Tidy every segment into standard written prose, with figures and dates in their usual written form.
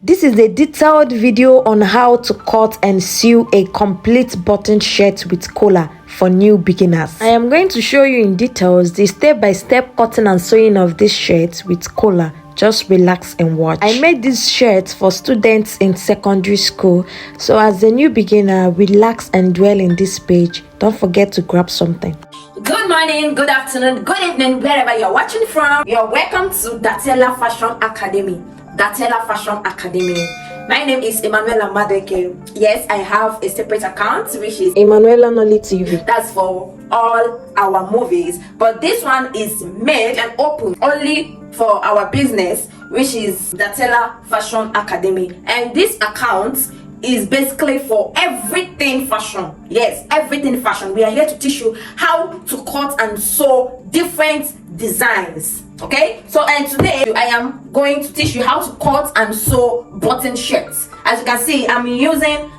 This is a detailed video on how to cut and sew a complete button shirt with collar for new beginners. I am going to show you in details the step-by-step cutting and sewing of this shirt with collar. Just relax and watch. I made this shirt for students in secondary school, so as a new beginner, relax and dwell in this page. Don't forget to grab something. Good morning, good afternoon, good evening, wherever you're watching from. You're welcome to Datella Fashion Academy. Datella Fashion Academy. My name is Emanuela Madeke. Yes, I have a separate account which is Emanuela Noli TV. That's for all our movies, but this one is made and open only for our business, which is Datella Fashion Academy. And this account is basically for everything fashion. Yes, everything fashion. We are here to teach you how to cut and sew different designs. Okay, so and today I am going to teach you how to cut and sew button shirts. As you can see, I'm using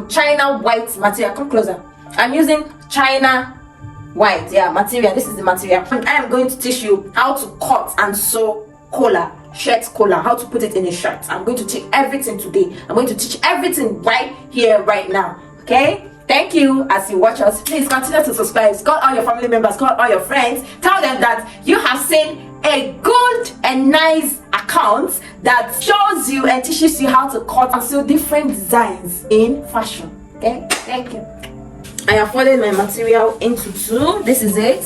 China white material. Come closer. I'm using China white, yeah, material. This is the material. And I am going to teach you how to cut and sew collar, shirt collar, how to put it in a shirt. I'm going to teach everything today. I'm going to teach everything right here, right now. Okay, thank you. As you watch us, please continue to subscribe. Call all your family members, call all your friends, tell them that you have seen a good and nice account that shows you and teaches you how to cut and sew different designs in fashion. Okay, thank you. I have folded my material into two. This is it.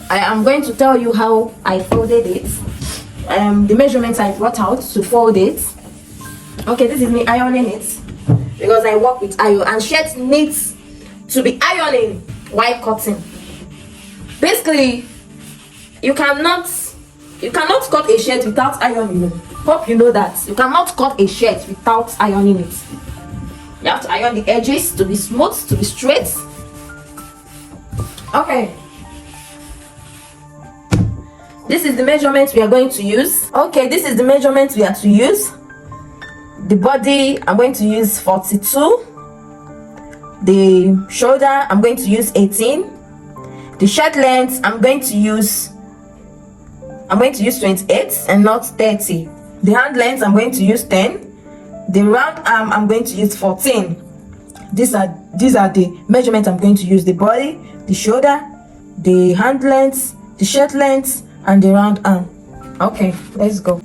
I am going to tell you how I folded it. The measurements I brought out to fold it. Okay, this is me ironing it because I work with iron, and shirt needs to be ironing while cutting. Basically, you cannot cut a shirt without ironing. Hope you know that. You cannot cut a shirt without ironing it. You have to iron the edges to be smooth, to be straight. Okay. This is the measurement we are going to use. Okay, this is the measurement we are to use. The body, I'm going to use 42. The shoulder, I'm going to use 18. The shirt length, I'm going to use 28 and not 30. The hand length, I'm going to use 10. The round arm, I'm going to use 14. These are the measurements I'm going to use: the body, the shoulder, the hand length, the shirt length, and the round arm. Okay, let's go.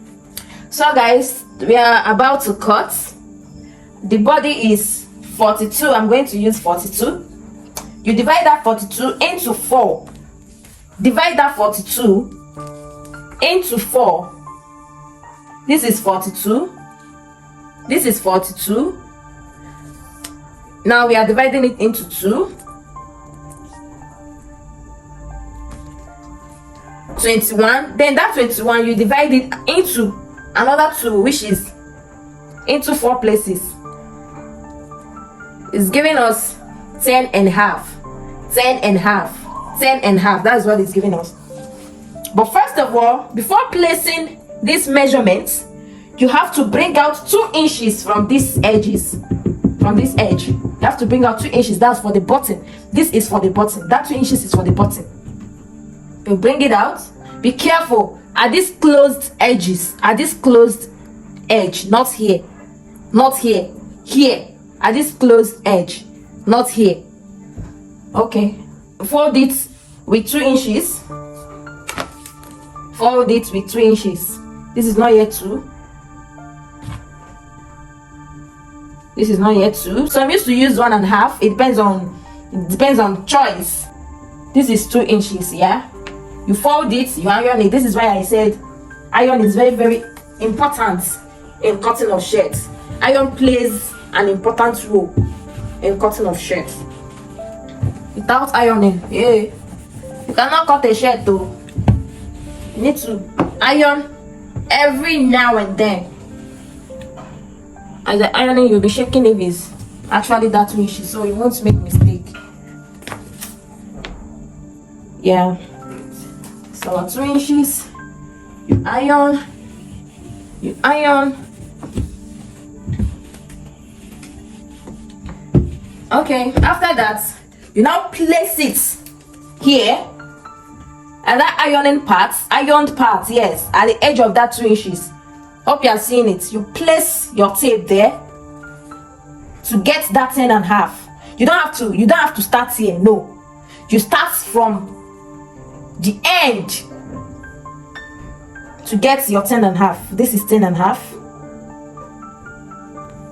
So guys, we are about to cut. The body is 42. I'm going to use 42. You divide that 42 into 4. Divide that 42 into 4. This is 42. This is 42. Now we are dividing it into 2. 21. Then that 21, you divide it into another 2, which is into 4 places. It's giving us 10 and a half. 10 and a half. 10 and a half. That's what it's giving us. But first of all, before placing these measurements, you have to bring out 2 inches from these edges. From this edge, you have to bring out 2 inches. That's for the button. This is for the button. That 2 inches is for the button. You bring it out. Be careful at these closed edges. At this closed edge, not here, not here, here. At this closed edge, not here. Okay. Fold it with 2 inches. Fold it with 2 inches. This is not yet 2. This is not yet 2. So I'm used to use 1.5. It depends on choice. This is 2 inches, yeah. You fold it, you iron it. This is why I said iron is very, very important in cutting of shirts. Iron plays an important role in cutting of shirts. Without ironing, yeah, you cannot cut a shirt though. You need to iron every now and then. As the ironing, you'll be checking if it's actually that 2 inches, so you won't make mistake. Yeah. So 2 inches. You iron. You iron. Okay. After that, you now place it here, and that ironed part, yes, at the edge of that 2 inches. Hope you are seeing it. You place your tape there to get that 10.5. You don't have to start here. No, you start from the end to get your 10.5. This is 10.5.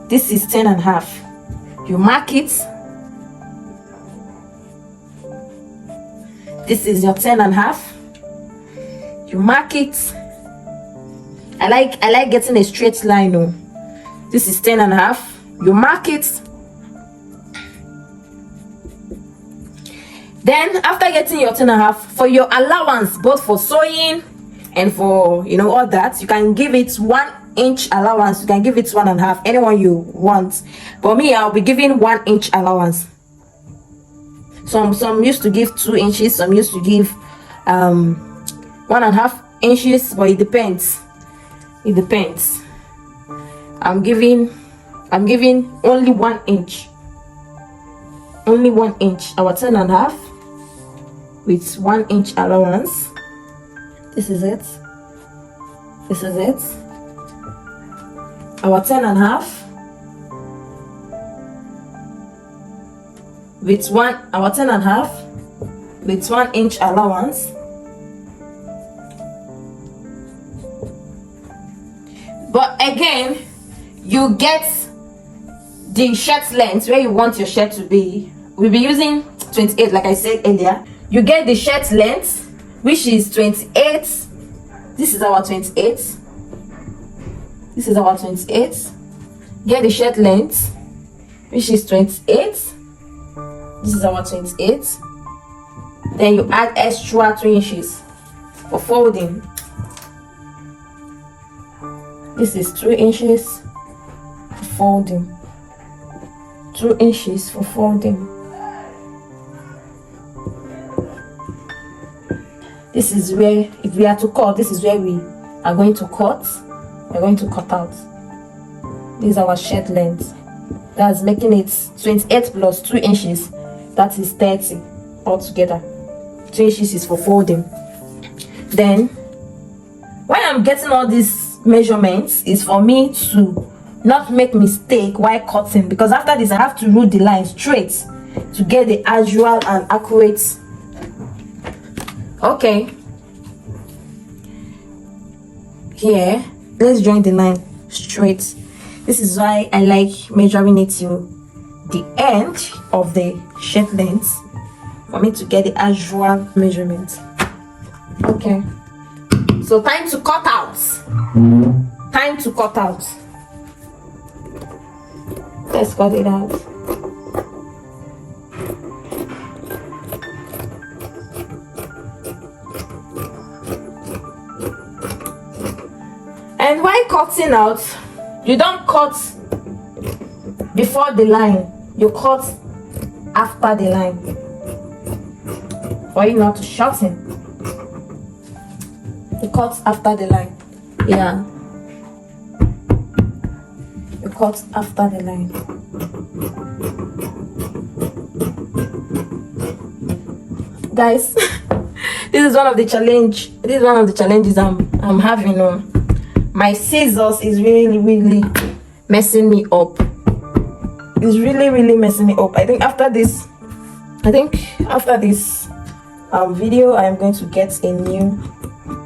This is 10.5. You mark it. This is your 10.5. You mark it. I like getting a straight line. Oh, this is 10.5. You mark it. Then after getting your 10.5, for your allowance, both for sewing and for all that, you can give it 1 inch allowance. You can give it 1.5, anyone you want. But me, I'll be giving 1 inch allowance. Some used to give 2 inches, some used to give 1.5 inches, but it depends. I'm giving only 1 inch. Only 1 inch. Our 10.5 with 1 inch allowance. This is it. Our 10.5 with 1 inch allowance. But again, you get the shirt length where you want your shirt to be. We'll be using 28, like I said earlier. You get the shirt length, which is 28. This is our 28. Get the shirt length, which is 28. This is our 28. Then you add extra 2 inches for folding. This is 2 inches for folding. 2 inches for folding. This is where, if we are to cut, this is where we are going to cut. We're going to cut out. This is our shirt length. That's making it 28 plus 2 inches. That is 30 altogether. 2 inches is for folding. Then, when I'm getting all these measurements, is for me to not make mistake while cutting, because after this I have to root the line straight to get the actual and accurate. Okay, here let's join the line straight. This is why I like measuring it to the end of the shirt length, for me to get the actual measurement. Okay, so time to cut out. Let's cut it out. And while cutting out, you don't cut before the line, you cut after the line for you not to shorten. You cut after the line. Yeah, you cut after the line. Guys, this is one of the challenges I'm having on. My scissors is really messing me up. It's really messing me up. I think after this video, I am going to get a new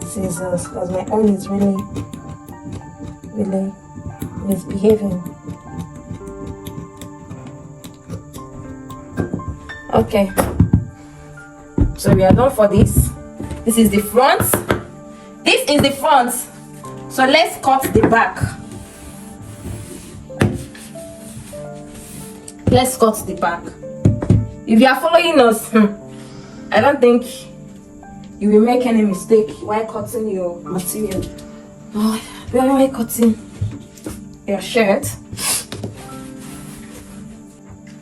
scissors, because my own is really misbehaving. Okay, so we are done for this. This is the front. So let's cut the back. If you are following us, I don't think you will make any mistake while cutting your material. While cutting your shirt.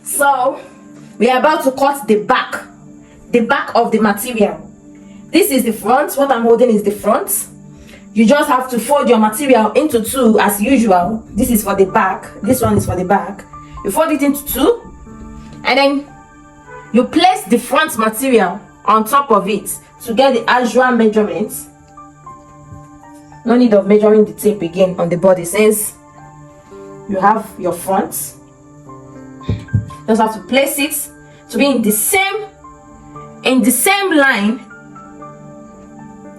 So we are about to cut the back of the material. This is the front. What I'm holding is the front. You just have to fold your material into 2 as usual. This is for the back. This one is for the back. You fold it into 2, and then you place the front material on top of it to get the actual measurements. No need of measuring the tape again on the body since you have your front. Just have to place it to be in the same line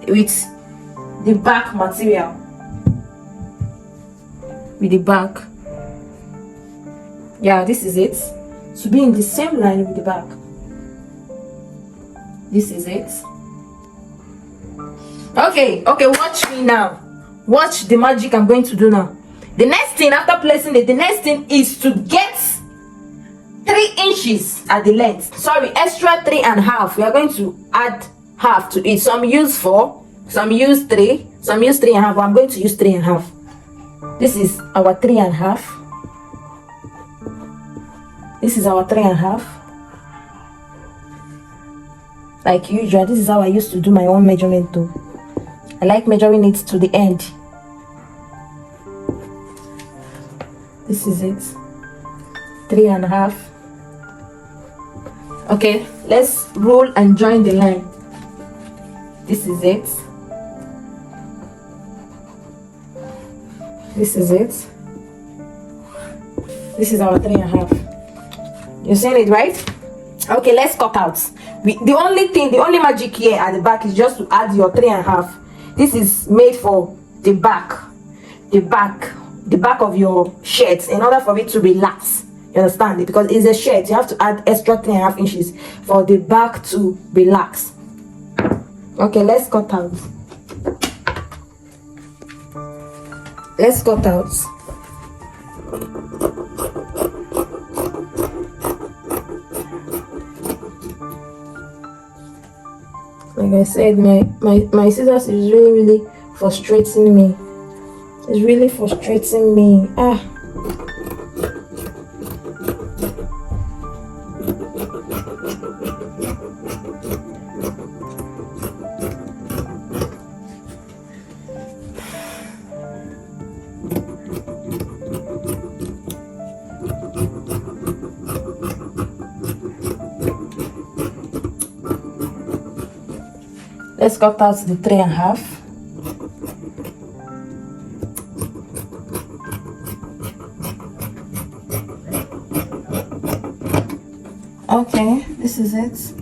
with the back material. With the back. Yeah, this is it. To be in the same line with the back. This is it. Okay, watch me now. Watch the magic I'm going to do now. The next thing after placing it, the next thing is to get 3 inches at the length. Sorry, extra 3.5. We are going to add half to it. Some use 4, some use 3, some use 3.5. I'm going to use 3.5. This is our 3.5. This is our 3.5. Like usual, this is how I used to do my own measurement too. I like measuring it to the end. This is it. 3.5. Okay, let's roll and join the line. This is it. This is it. This is our 3.5. You seen it, right? Okay, let's cut out. The only magic here at the back is just to add your 3.5. This is made for the back of your shirt in order for it to relax. You understand it? Because it's a shirt, you have to add extra 3.5 inches for the back to relax. Okay, let's cut out. Let's cut out. Like I said, my scissors is really frustrating me. It's really frustrating me. Let's cut out the 3.5. Okay, this is it.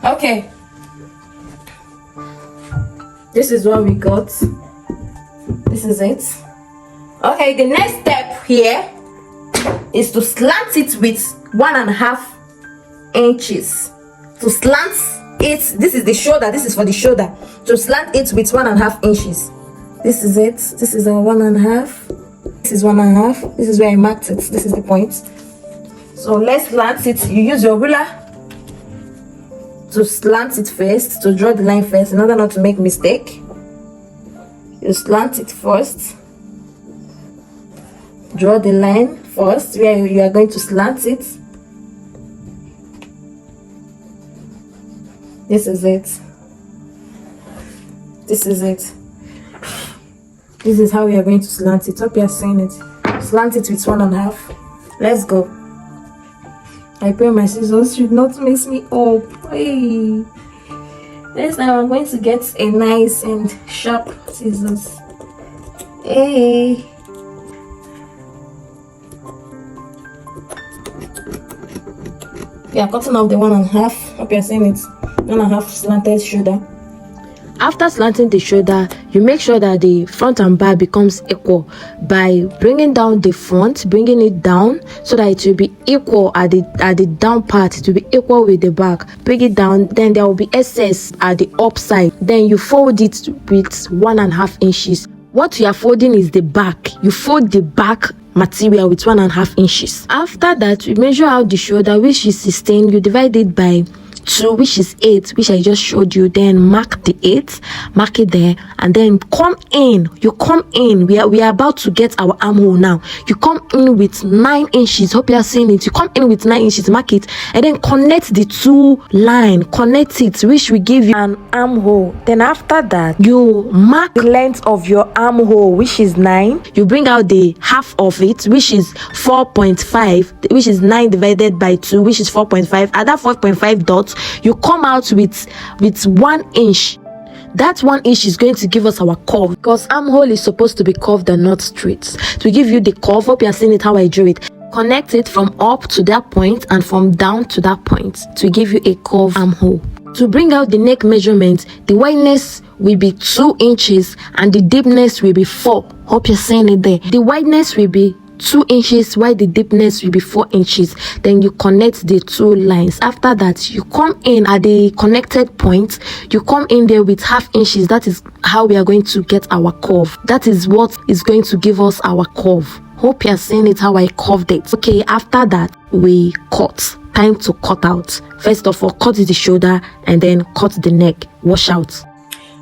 Okay, this is what we got. This is it. Okay, the next step here is to slant it with 1.5 inches. To slant it, this is the shoulder, this is for the shoulder. To slant it with 1.5 inches. This is it. This is our 1.5. This is 1.5. This is where I marked it. This is the point. So let's slant it. You use your ruler to slant it first, to draw the line first in order not to make mistake. You slant it first. Draw the line first where you are going to slant it. This is it. This is it. This is how we are going to slant it. Hope you are seeing it. Slant it with 1.5. Let's go. I pray my scissors should not mess me up. Hey. Next time I'm going to get a nice and sharp scissors. Hey. We are cutting off the 1.5. Hope you are seeing it. 1.5 slanted shoulder. After slanting the shoulder, you make sure that the front and back becomes equal by bringing down the front, bringing it down so that it will be equal at the down part. It will be equal with the back. Bring it down, then there will be excess at the up side. Then you fold it with 1.5 inches. What you are folding is the back. You fold the back material with 1.5 inches. After that, you measure out the shoulder, which is 16. You divide it by 2, which is 8, which I just showed you, then mark the 8, mark it there, and then come in. You come in. We are about to get our armhole now. You come in with 9 inches. Hope you are seeing it. You come in with 9 inches, mark it, and then connect the 2 line, connect it, which will give you an armhole. Then after that, you mark the length of your armhole, which is 9. You bring out the half of it, which is 4.5, which is 9 divided by 2, which is 4.5. At that 4.5 dots, you come out with 1 inch. That 1 inch is going to give us our curve, because armhole is supposed to be curved and not straight. To give you the curve, hope you are seeing it how I drew it. Connect it from up to that point and from down to that point to give you a curved armhole. To bring out the neck measurement, the wideness will be 2 inches and the deepness will be 4. Hope you're seeing it there. The wideness will be 2 inches while the deepness will be 4 inches. Then you connect the 2 lines. After that, you come in at the connected point. You come in there with half inches. That is how we are going to get our curve. That is what is going to give us our curve. Hope you're seeing it how I curved it. Okay, after that, we cut. Time to cut out. First of all, cut the shoulder and then cut the neck. Wash out.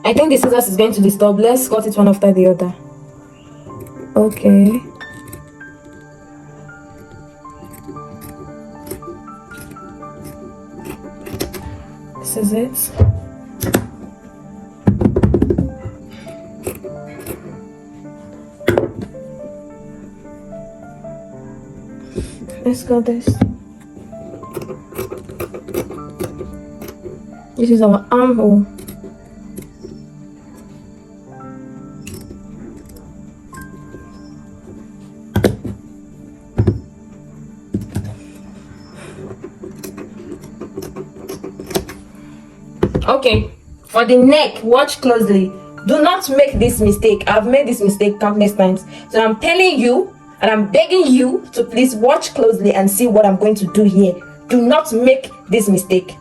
I think the scissors is going to disturb. Let's cut it one after the other. Okay. This is it. Let's go this. This is our armhole. Okay, for the neck, watch closely. Do not make this mistake. I've made this mistake countless times. So I'm telling you and I'm begging you to please watch closely and see what I'm going to do here. Do not make this mistake.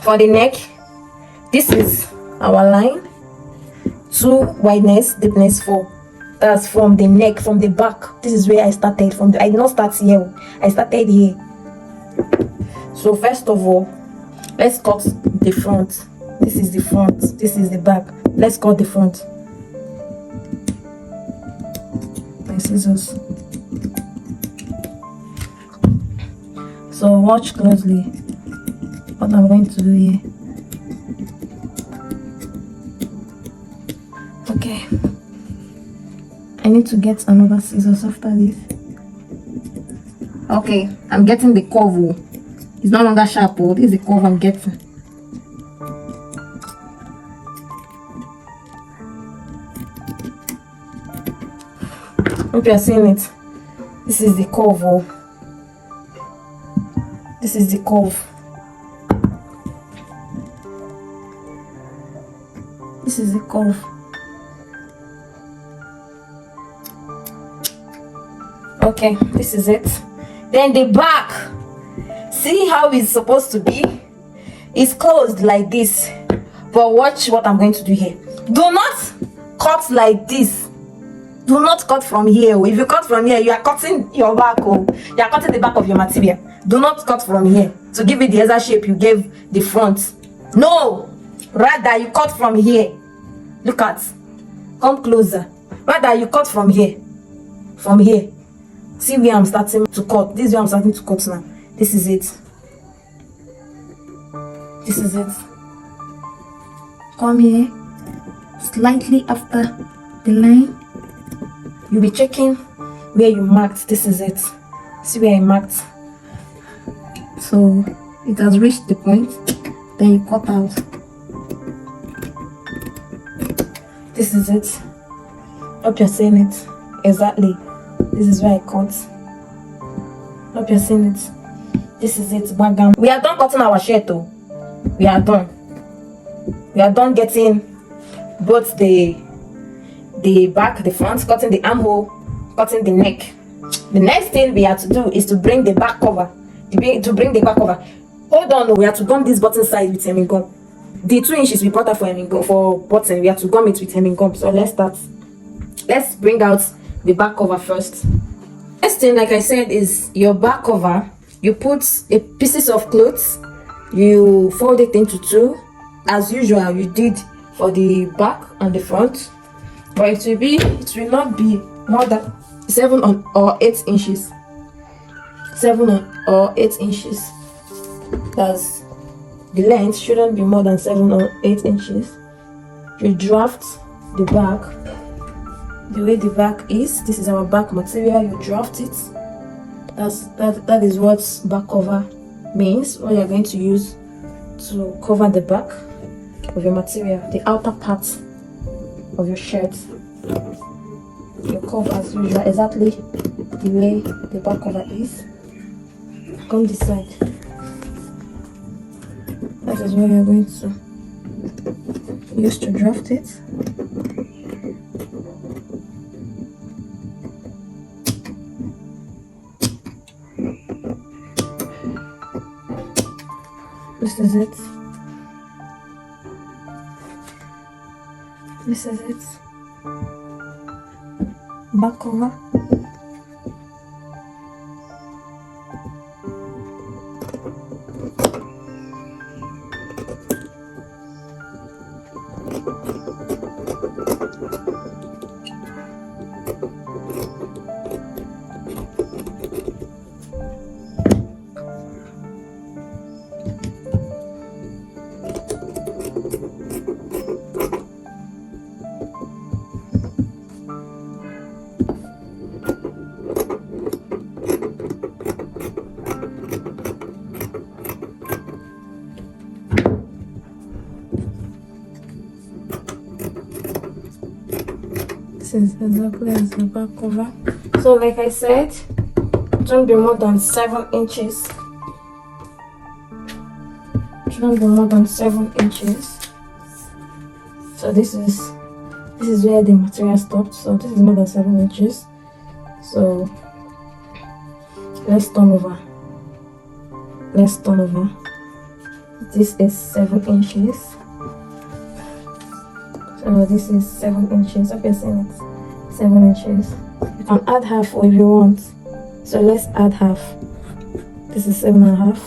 For the neck, this is our line. 2 wideness, deepness 4. That's from the neck, from the back. This is where I started. I did not start here. I started here. So first of all, let's cut the front. This is the front. This is the back. Let's cut the front. My scissors. So watch closely what I'm going to do here. Okay. I need to get another scissors after this. Okay, I'm getting the curve. It's no longer sharp. This is the curve I'm getting. Hope you are seeing it. This is the curve. This is the curve. This is the curve. Okay, this is it. Then the back. See how it's supposed to be? It's closed like this. But watch what I'm going to do here. Do not cut like this. Do not cut from here. If you cut from here, you are cutting your back. You are cutting the back of your material. Do not cut from here to give it the other shape you gave the front. No! Rather, you cut from here. Look at. Come closer. Rather, you cut from here. From here. See where I'm starting to cut. This is where I'm starting to cut now. This is it. This is it. Come here. Slightly after the line. You'll be checking where you marked. This is it. See where I marked. So it has reached the point. Then you cut out. This is it. Hope you're seeing it. Exactly. This is where I cut. Hope you're seeing it. This is it. Bagam. We are done cutting our shirt though. We are done. We are done getting both the back, the front, cutting the armhole, cutting the neck. The next thing we have to do is to bring the back cover. To bring the back cover. Hold on, we have to gum this button side with hemming gum. The 2 inches we brought out for hemming gum, for button, we have to gum it with hemming gum. So let's start. Let's bring out the back cover first. Next thing, like I said, is your back cover. You put pieces of clothes you fold it into two as usual you did for the back and the front, but it will not be more than 7 or 8 inches. 7 or 8 inches. That's the length shouldn't be more than 7 or 8 inches. You draft the back the way the back is. This is our back material. You draft it. That is what back cover means. What you're going to use to cover the back of your material, the outer part of your shirt. You cover as usual, exactly the way the back cover is. Come this side. That is what you're going to use to draft it. This is it. This is it. Back cover. This is exactly as the back cover. So like I said, shouldn't be more than 7 inches. Shouldn't be more than 7 inches. So this is where the material stopped. So this is more than 7 inches. So let's turn over. This is 7 inches. So this is 7 inches. Okay, seeing it. 7 inches. You can add half if you want. So let's add half. This is 7.5.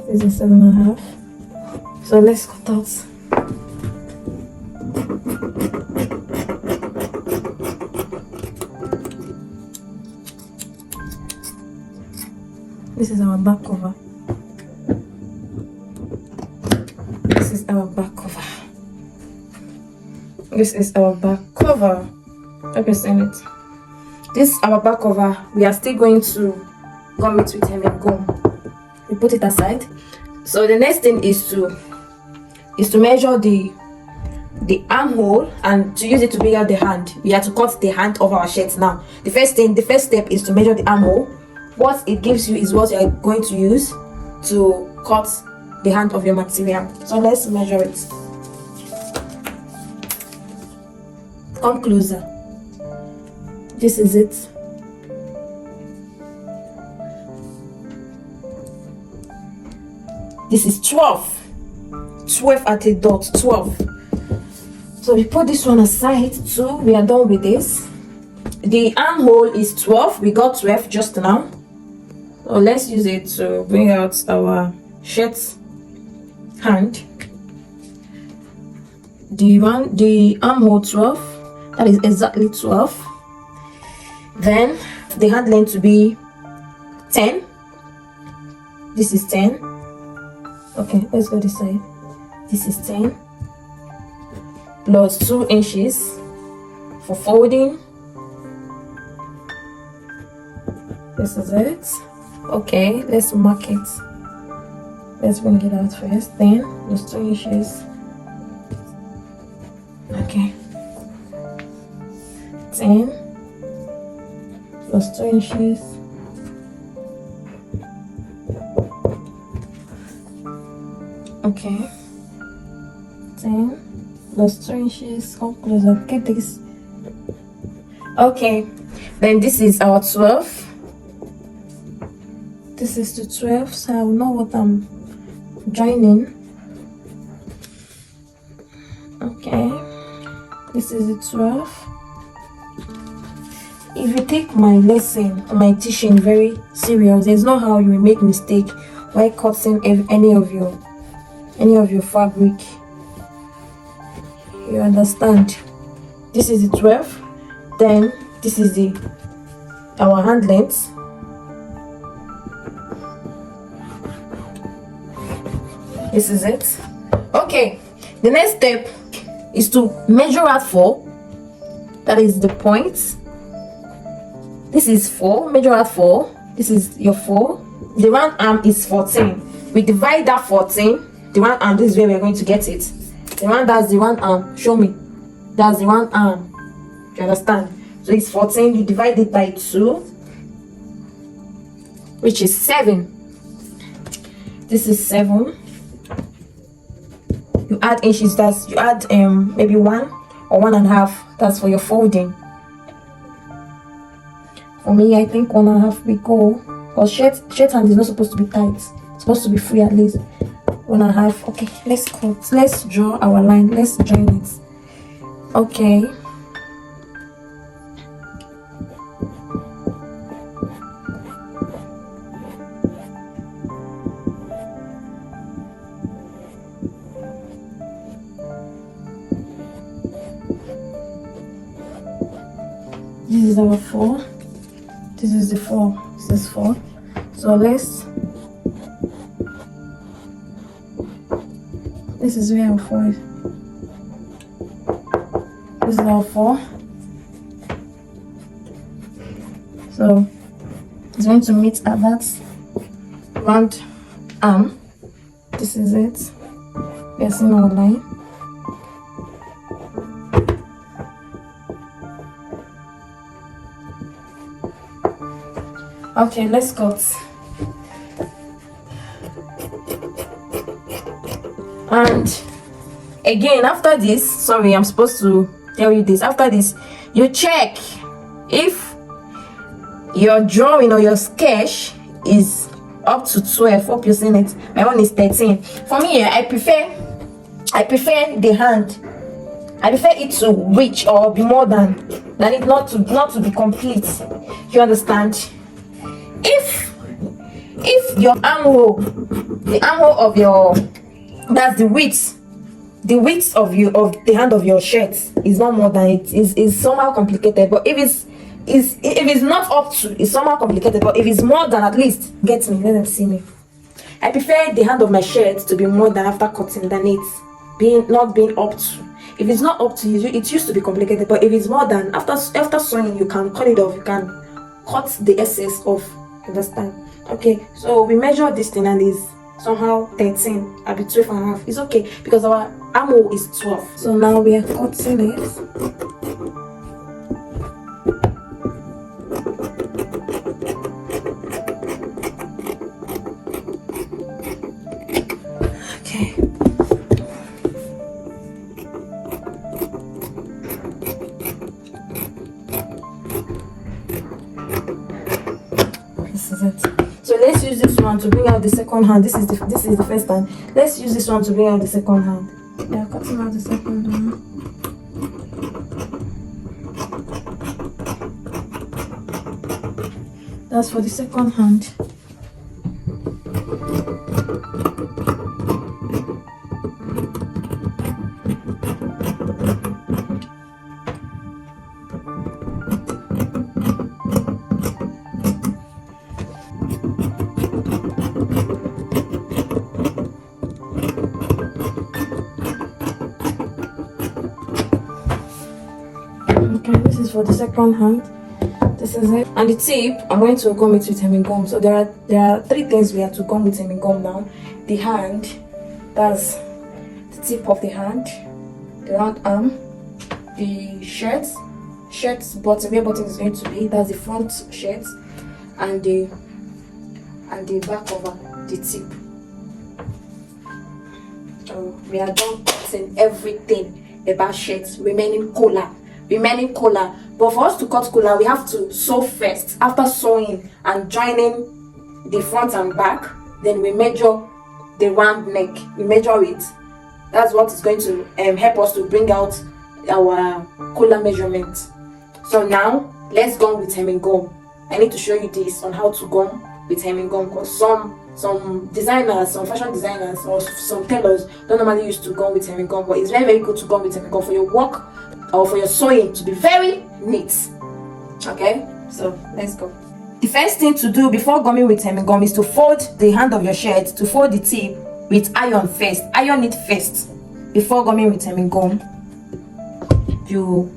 This is 7.5. So let's cut out. This is our back cover. This is our back cover. This is our back cover. Hope you're seeing it. This is our back cover. We are still going to gum it with hemming gum. We put it aside. So the next thing is to measure the armhole and to use it to bring out the hand. We have to cut the hand of our shirts now. The first step is to measure the armhole. What it gives you is what you are going to use to cut the hand of your material. So let's measure it. Come closer. This is it. This is 12. 12 at a dot. 12. So we put this one aside too. We are done with this. The armhole is 12. We got 12 just now. So let's use it to bring out our shirt hand. The armhole 12. That is exactly 12. Then the hand length to be 10. This is 10. Okay, let's go this side. This is 10 plus 2 inches for folding. This is it. Okay, let's mark it. Let's bring it out first. 10 plus 2 inches. Okay. 10 plus 2 inches. Okay. 10 plus 2 inches. Come closer. Get this. Okay. Then this is our 12. This is the 12, so I will know what I'm joining. Okay. This is the 12. if you take my lesson, my teaching very serious, there's no how you will make mistake while cutting any of your fabric. You understand? This is the 12, then this is our hand length. This is it. Okay, the next step is to measure out 4. That is the point. This is 4. Measure out 4. This is your 4. The round arm is 14. We divide that 14. The round arm, this is where we are going to get it. That's the round arm. Show me. That's the round arm. You understand? So it's 14. You divide it by 2, which is 7. This is 7. You add inches. You add maybe 1 or 1.5. That's for your folding. For me, I think 1.5 we go. Because shirt hand is not supposed to be tight. It's supposed to be free at least. 1.5. Okay, let's cut. Let's draw our line. Let's join it. Okay. This is our 4. This is the 4. This is 4. So this is where our 4 is. This is our 4. So it's going to meet at that round arm. This is it. We are seeing our line. Okay, let's cut. And again, after this, sorry, I'm supposed to tell you this. After this, you check if your drawing or your sketch is up to 12. Hope you're seeing it. My one is 13. For me, I prefer the hand. I prefer it to reach or be more than it not to be complete. You understand? If your armhole, the armhole of your, that's the width of the hand of your shirt is not more than it is somehow complicated. But if it's not up to, it's somehow complicated. But if it's more than, at least get me, let them see me. I prefer the hand of my shirt to be more than after cutting than it not being up to. If it's not up to you, it used to be complicated. But if it's more than, after sewing, you can cut it off. You can cut the excess off. Understand? Okay, so we measure this thing and is somehow 13. I'll be 12.5. It's okay because our armhole is 12. So now we are cutting it. Okay. This is it. So let's use this one to bring out the second hand. This is the first hand. Let's use this one to bring out the second hand. Yeah, cutting out the second hand. That's for the second hand. Okay, this is for the second hand. This is it. And the tip, I'm going to gum it with hemming gum. So there are 3 things we have to gum with hemming gum now. The hand, that's the tip of the hand, the round arm, the shirt's button, where button is going to be, that's the front shirt, and the back over the tip. So we are done cutting everything about shirts, remaining collar. But for us to cut collar, we have to sew first. After sewing and joining the front and back, then we measure the round neck. We measure it. That's what is going to help us to bring out our collar measurement. So now let's gum with hemming gum. I need to show you this on how to gum with hemming gum, because some designers, some fashion designers or some tailors don't normally use to gum with hemming gum, but it's very good to gum with hemming gum for your work or for your sewing to be very neat. Okay, so let's go. The first thing to do before gumming with hemming gum is to fold the hand of your shirt, to fold the tip with iron first. Iron it first before gumming with hemming gum. You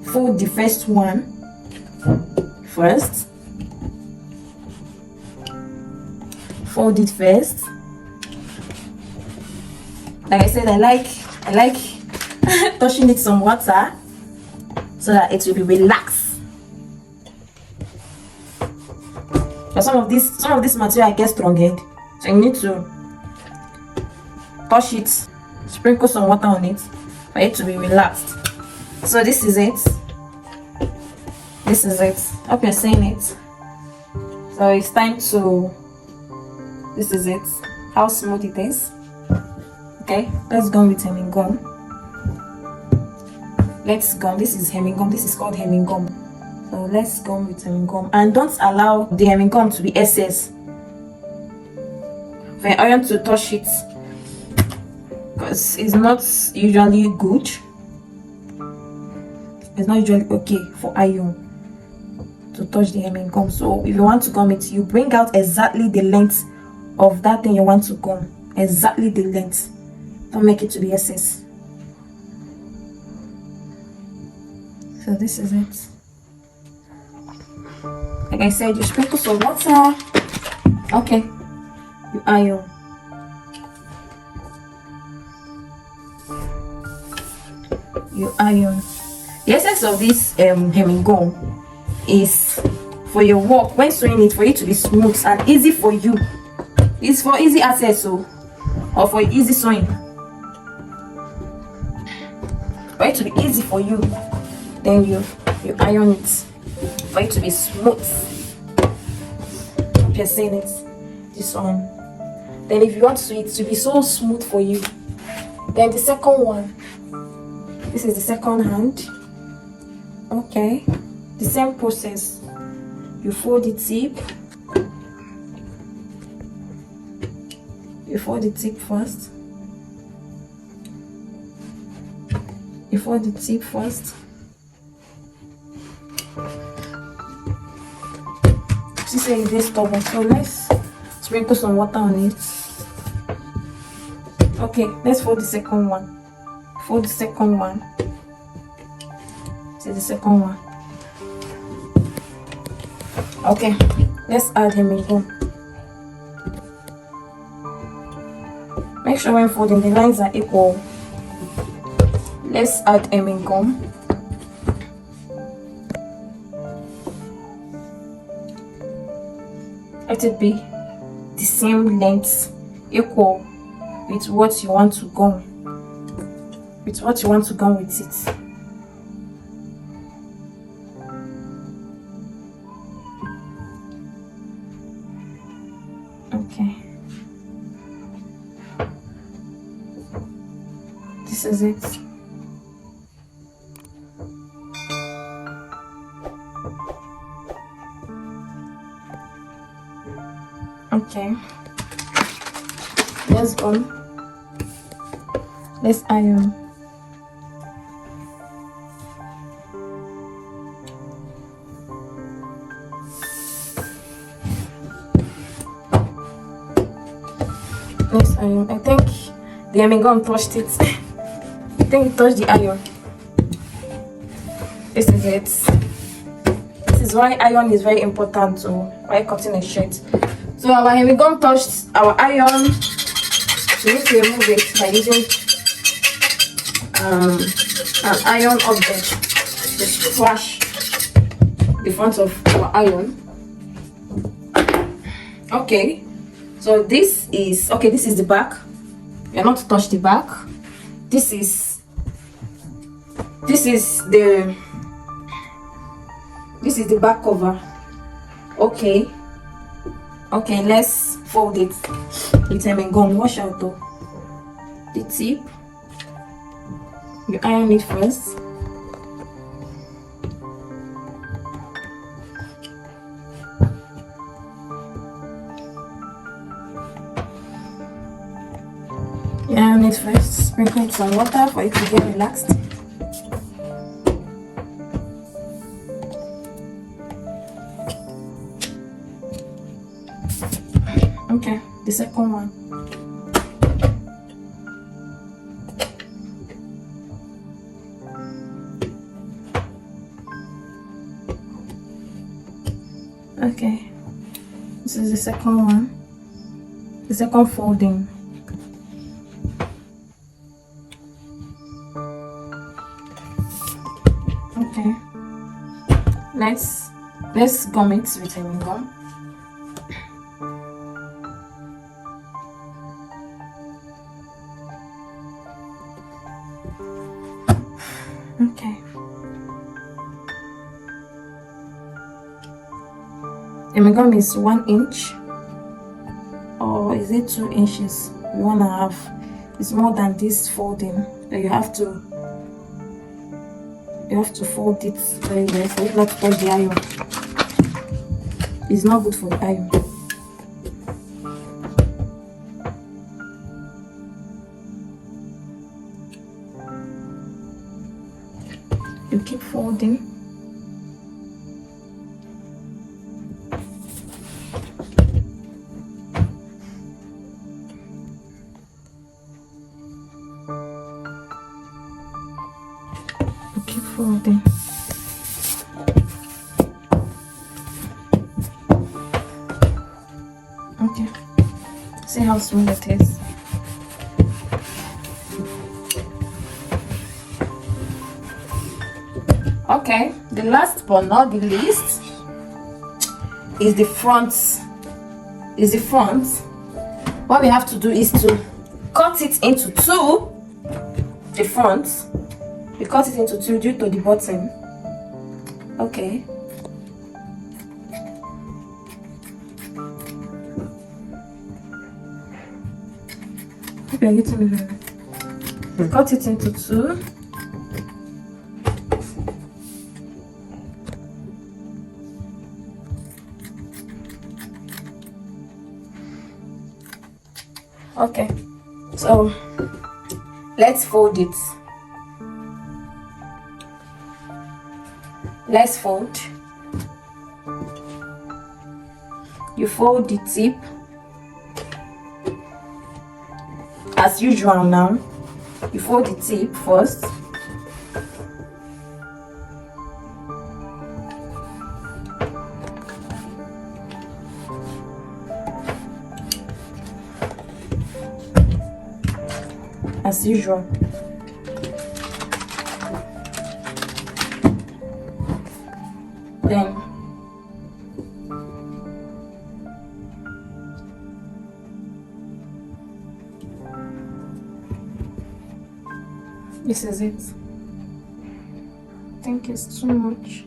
fold the first one first. Fold it first. Like I said, I like touching it some water so that it will be relaxed. But some of this material gets strong-head, so you need to touch it, sprinkle some water on it for it to be relaxed. So this is it. This is it. Hope you're seeing it. So it's time to. This is it. How smooth it is. Okay, let's go with hemming gum. Let's gum. This is hemming gum. This is called hemming gum. So let's gum with hemming gum, and don't allow the hemming gum to be excess. For your iron to touch it, because it's not usually good. It's not usually okay for iron to touch the hemming gum. So if you want to gum it, you bring out exactly the length of that thing you want to gum. Exactly the length. Don't make it to be excess. So this is it. Like I said, you sprinkle some water. Okay. You iron. You iron. The essence of this hemming gum is for your work, when sewing it, for it to be smooth and easy for you. It's for easy access, or for easy sewing. For it to be easy for you, then you iron it for it to be smooth. Hope you're seeing it. This one. Then if you want it to be so smooth for you, then the second one. This is the second hand. Okay, the same process. You fold the tip. You fold the tip first. You fold the tip first. She said it's very stubborn, so let's sprinkle some water on it. Okay, let's fold the second one. Fold the second one. See the second one. Okay, let's add hemming gum. Make sure when folding the lines are equal. Let's add hemming gum. Let it be the same length, equal with what you want to gum. With what you want to gum with it. Okay. This is it. Okay. Let's go. Let's iron. Let's iron. I think the hemming gum touched it. I think it touched the iron. This is it. This is why iron is very important to while cutting a shirt. So our hemming gum touched our iron. We need to remove it by using an iron object to splash the front of our iron. Okay, so this is the back. You're not to touch the back. This is the back cover. Okay, let's fold it with hemming gum. Wash out the tip. You iron it first. iron it first. Sprinkle it some water for it to get relaxed. Okay, the second one. Okay, this is the second one, the second folding. Okay, let's gum it with a gum. Okay. The gum is 1 inch, or is it 2 inches? 1.5. It's more than this folding. You have to fold it very well for it not to touch the iron. It's not good for the iron. You keep folding. Keep folding. Okay. See how smooth it is. Okay, the last but not the least is the front. What we have to do is to cut it into two. The front, we cut it into two due to the bottom. Okay. Hope you're getting me very well. Cut it into two. Okay, so let's fold it. Let's fold. You fold the tip as usual. Now you fold the tip first. As usual. Then this is it. I think it's too much.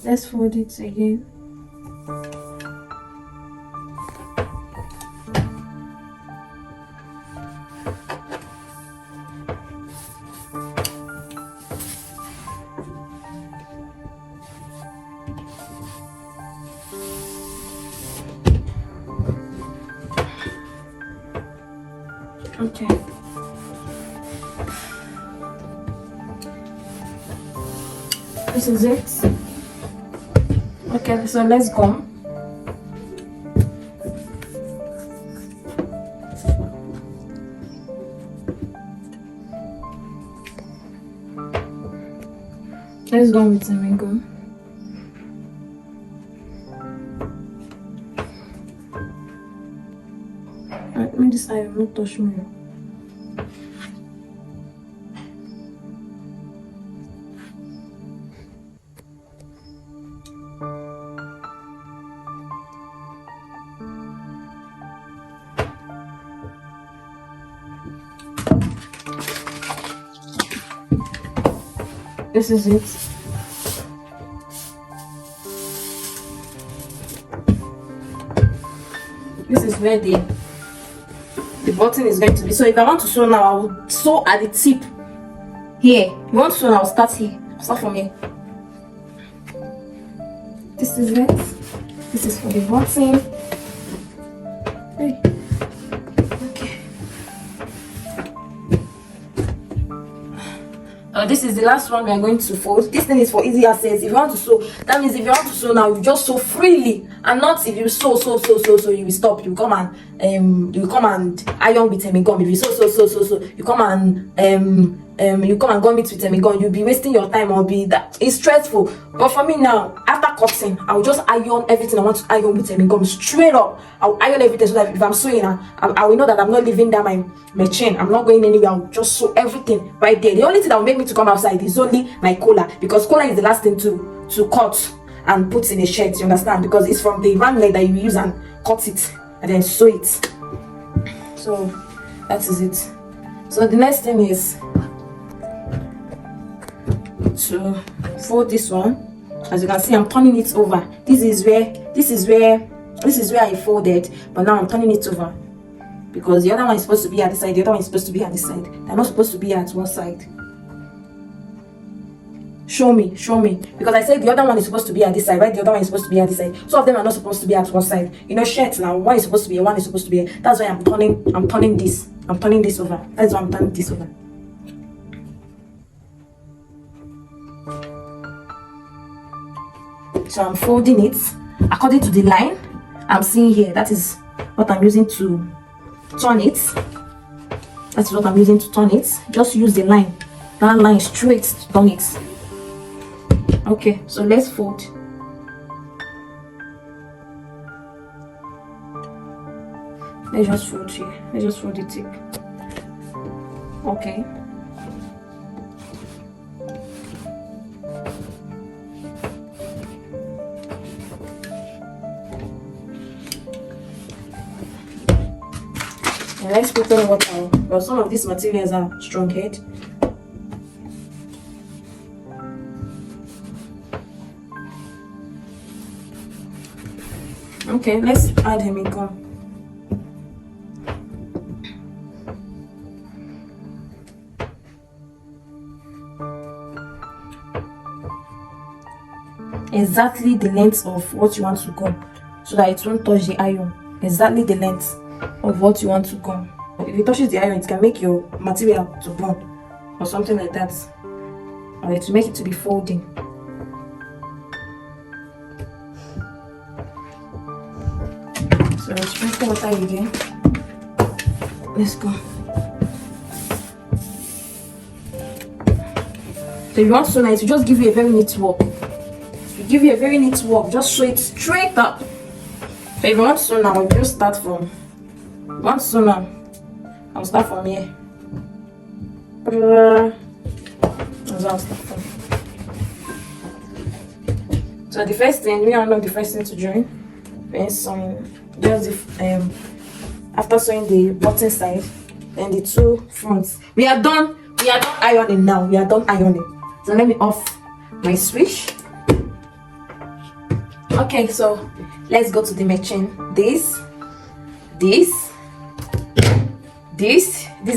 Let's fold it again. Okay. This is it. Okay, so let's go. Let's go with the mango. Let me this iron not touch me. This is it. This is where the button is going to be. So if I want to sew now, I will sew at the tip here. If you want to sew now, I'll start here. Start from here. This is it. This is for the button. Hey. Okay. This is the last one we are going to fold. This thing is for easy access. If you want to sew, that means if you want to sew now, you just sew freely, and not if you sew, you will stop. You come and iron with hemigum. If you sew, you come and gum it with hemigum. You'll be wasting your time, or be that it's stressful. But for me now, after cutting, I will just iron everything I want to iron with hemigum straight up. I'll iron everything so that if I'm sewing, I will know that I'm not leaving that my chain. I'm not going anywhere. I'll just sew everything right there. The only thing that will make me to come outside is only my collar, because collar is the last thing to cut and put in a shirt. You understand? Because it's from the round leg that you use and cut it and then sew it. So that is it. So the next thing is to fold this one. As you can see, I'm turning it over. This is where I folded, but now I'm turning it over, because the other one is supposed to be at this side, the other one is supposed to be at this side. They're not supposed to be at one side. Show me, because I said the other one is supposed to be at this side, right? The other one is supposed to be at this side. Two of them are not supposed to be at one side. You know, shirts now, one is supposed to be here, one is supposed to be here. That's why I'm turning this over. That's why I'm turning this over. So I'm folding it according to the line I'm seeing here. That is what I'm using to turn it. That's what I'm using to turn it. Just use the line, that line straight to turn it. Okay, so let's fold. Let's just fold here. Let's just fold the tip. Okay. And let's prepare water, but some of these materials are strong head. Okay, let's add hemigum. Exactly the length of what you want to go, so that it won't touch the iron. Exactly the length of what you want to go. If it touches the iron, it can make your material to burn or something like that, or to make it to be folding. So let's sprinkle water again. Let's go. So if you want to sew nice, you just give you a very neat work. Just sew it straight up. So if you want to sew now, you just start from. Want to sew now, I'll start from here. So the first thing, we are not the first thing to join. When sewing, just after sewing the bottom side, then the two fronts. We are done ironing now. So let me off my switch. Okay, so let's go to the machine. These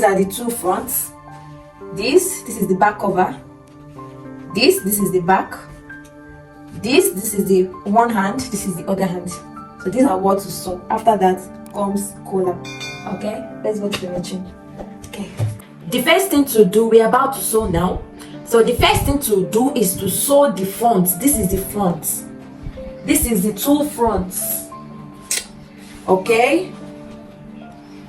are the two fronts. This is the back cover. This is the back. This is the one hand. This is the other hand. So these are what to sew. After that comes collar. Okay, let's go to the machine. Okay, the first thing to do, we're about to sew now. So the first thing to do is to sew the front. This is the front. This is the two fronts. Okay,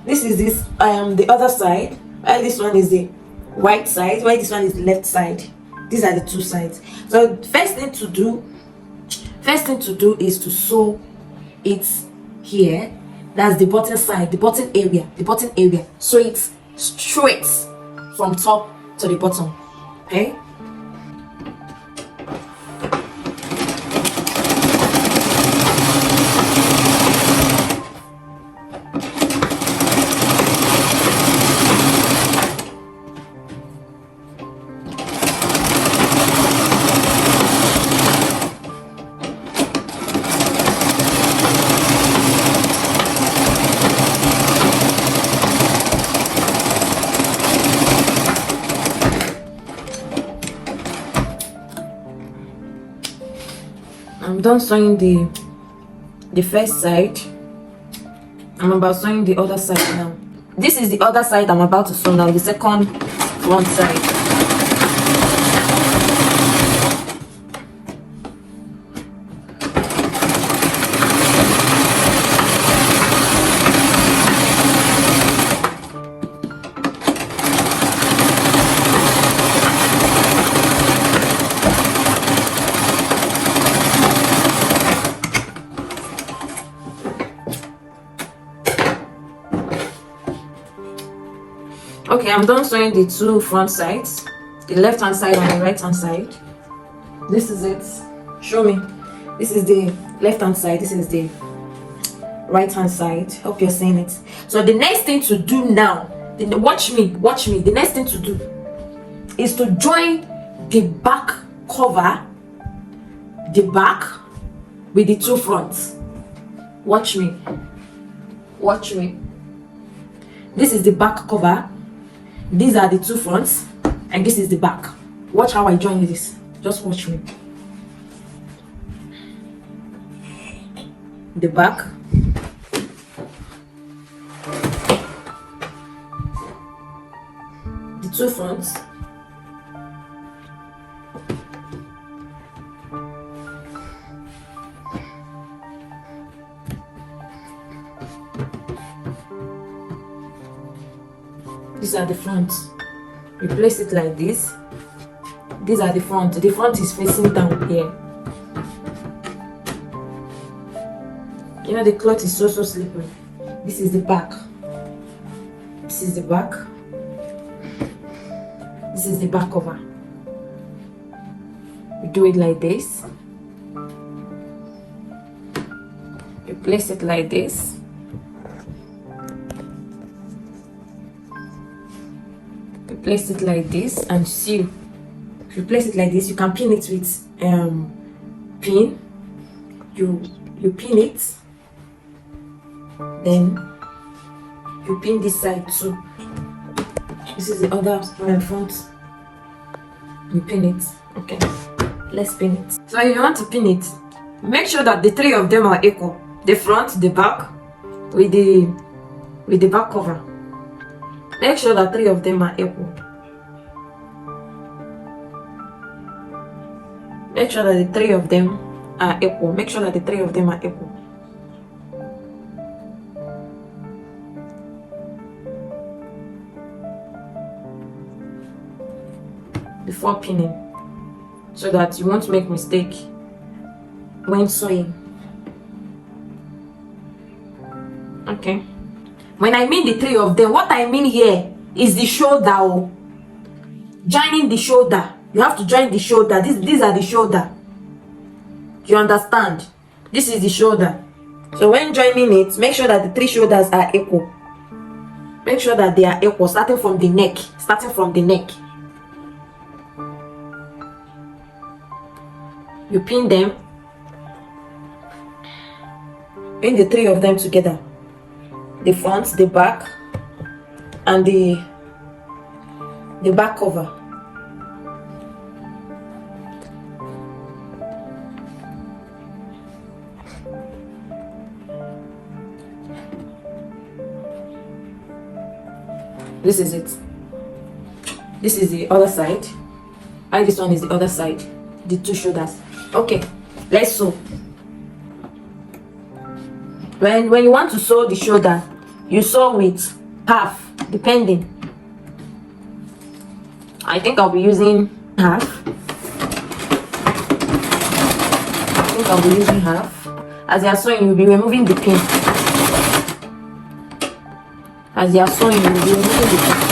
this is the other side. While this one is the right side, while this one is the left side. These are the two sides. So first thing to do is to sew it here. That's the bottom side, the bottom area. Sew it straight from top to the bottom. Okay. I'm done sewing the first side. I'm about sewing the other side now. This is the other side I'm about to sew now, the second front side. Okay, I'm done sewing the two front sides, the left hand side and the right hand side. This is it. Show me. This is the left hand side, this is the right hand side. Hope you're seeing it. So the next thing to do now, watch me. The next thing to do is to join the back cover, the back with the two fronts. Watch me. This is the back cover. These are the two fronts, and this is the back. Watch how I join this. Just watch me. The back, the two fronts, these are the fronts. You place it like this. These are the front. The front is facing down here. You know the cloth is so slippery. This is the back. This is the back. This is the back cover. You do it like this. You place it like this. You place it like this and sew. If you place it like this, you can pin it with pin. You pin it. Then you pin this side too. This is the other front. You pin it. Okay, let's pin it. So if you want to pin it, make sure that the three of them are equal. The front, the back, with the back cover. Make sure that three of them are equal. Make sure that the three of them are equal. Make sure that the three of them are equal. Before pinning, so that you won't make mistake when sewing. Okay. When I mean the three of them, what I mean here is the shoulder. Oh. Joining the shoulder. You have to join the shoulder. These are the shoulder. You understand? This is the shoulder. So when joining it, make sure that the three shoulders are equal. Make sure that they are equal, starting from the neck. You pin them. Pin the three of them together. The front, the back, and the back cover. This is it. This is the other side. And this one is the other side. The two shoulders. Okay, let's sew. When you want to sew the shoulder, you sew with half, depending. I think I'll be using half. As you are sewing, you'll be removing the pin. As you are sewing, you'll be removing the pin.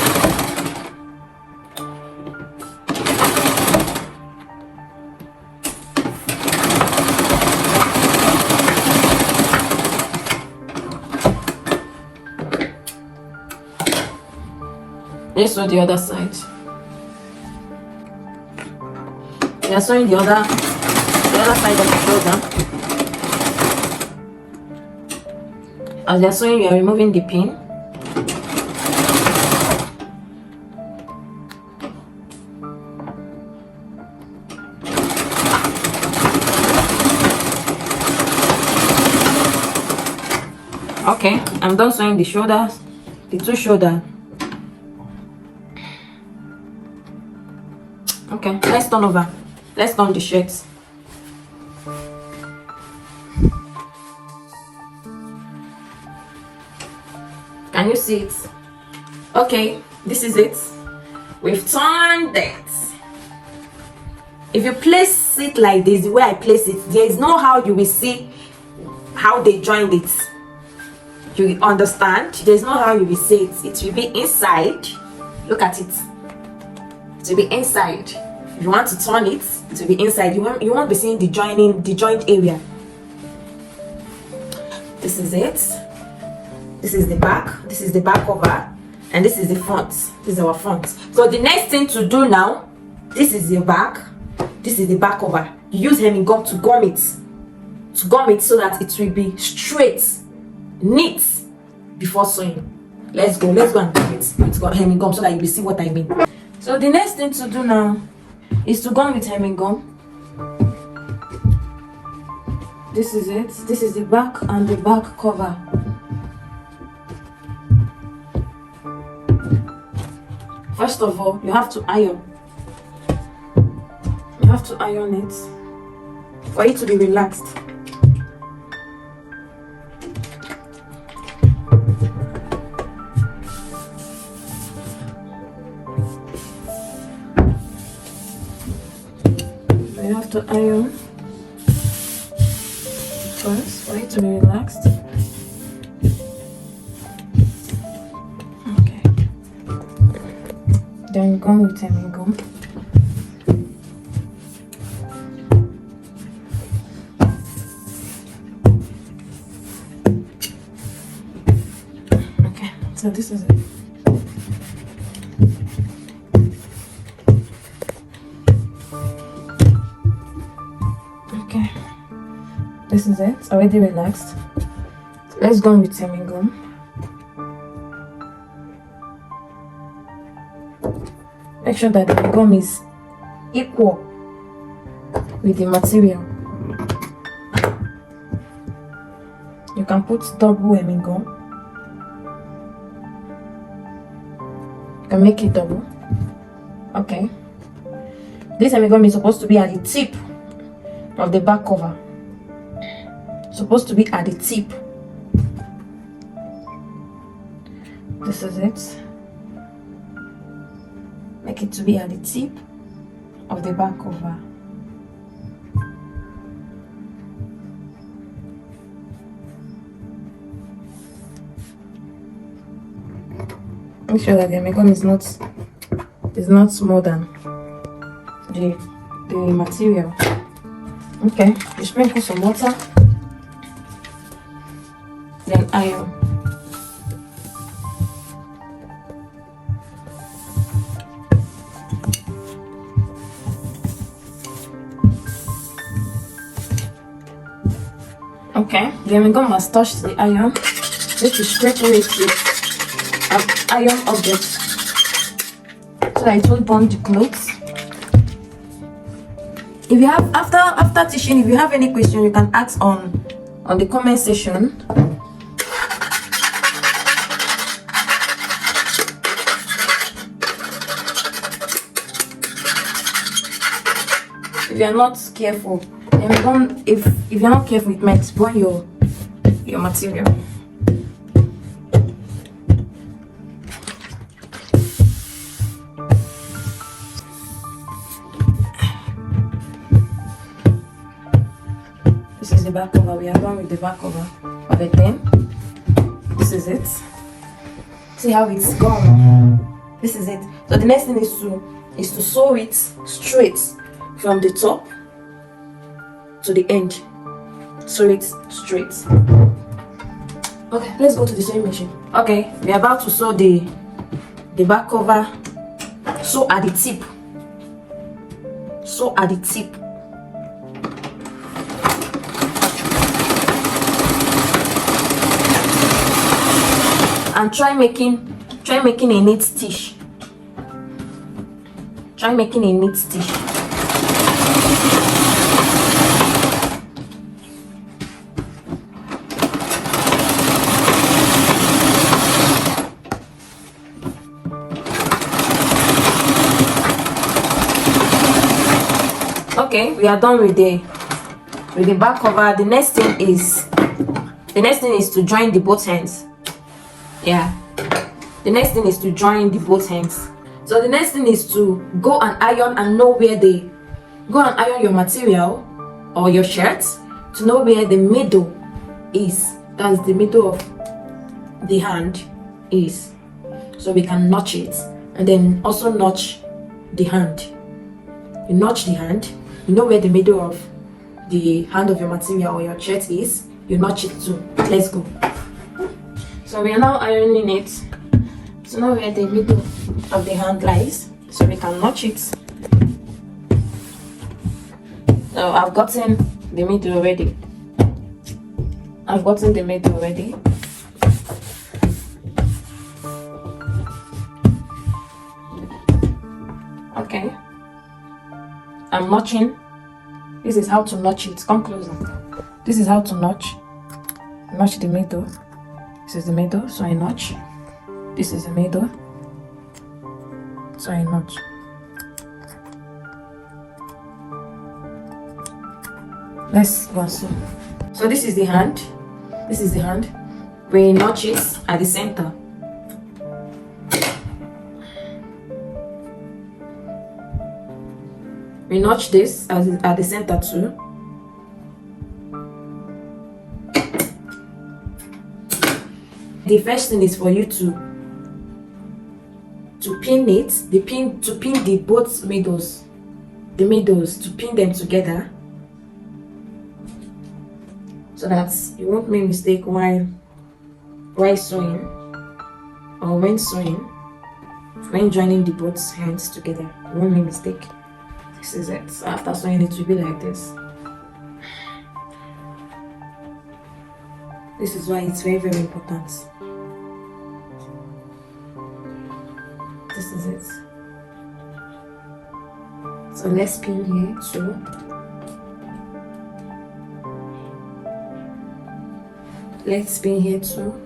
Let's sew the other side. We are sewing the other side of the shoulder. As you are sewing, you are removing the pin. Okay, I'm done sewing the shoulders, the two shoulder. Okay, let's turn over. Let's turn the shirts. Can you see it? Okay, this is it. We've turned it. If you place it like this, the way I place it, there is no how you will see how they joined it. You understand? There's no how you will see it. It will be inside. Look at it. It will be inside. If you want to turn it, it will be inside. You won't be seeing the joint area. This is it. This is the back. This is the back cover, and this is the front. This is our front. So the next thing to do now, this is the back. This is the back cover. You use hemming gum to gum it so that it will be straight, neat before sewing. Let's go and do it. Let's go hemming gum so that you will see what I mean. So the next thing to do now is to gum with hemming gum. This is it. This is the back and the back cover. First of all, you have to iron. You have to iron it for it to be relaxed. You have to iron first for it to be relaxed. Okay. Then you go with hemming gum. Okay, so this is it. Okay, this is it. Already relaxed. So let's go with hemming gum. Make sure that the gum is equal with the material. You can put double hemming gum. You can make it double. Okay. This hemming gum is supposed to be at the tip of the back cover. Supposed to be at the tip. This is it. Make it to be at the tip of the back cover. Make sure that the hemming is not more than the material. Okay, you sprinkle some water, then iron. Okay, the hemming gum has touched the iron. This is sprinkle it with an iron object so that it won't burn the clothes. If you have after teaching, if you have any question, you can ask on the comment section. If you are not careful, if you're not careful, it might burn your material. This is the back cover. We are done with the back cover of it. Then this is it. See how it's gone. This is it. So the next thing is to sew it straight from the top to the end. Sew it straight. Okay, let's go to the sewing machine. Okay, we are about to sew the back cover. Sew at the tip. Sew at the tip. And try making a neat stitch. Try making a neat stitch. Okay, we are done with the back cover. The next thing is to join the both ends. Yeah, the next thing is to join the both ends. So the next thing is to go and iron and know where go and iron your material or your shirt to know where the middle is. That's the middle of the hand is, so we can notch it, and then also notch the hand. You notch the hand, you know where the middle of the hand of your material or your shirt is, you notch it too. Let's go. So we are now ironing it to know where the middle of the hand lies, so we can notch it. So I've gotten the middle already. Okay, I'm notching. This is how to notch it. Come closer. This is how to notch the middle. This is the middle, so I notch. This is the middle, so I notch. Let's go. So this is the hand. We notch it at the center. We notch this at the center too. The first thing is for you to pin it, to pin the both middles, to pin them together, so that you won't make mistake while sewing or when joining the both hands together. You won't make mistake. This is it. So after sewing, it will be like this. This is why it's very, very important. This is it. So let's pin here too. Let's pin here too.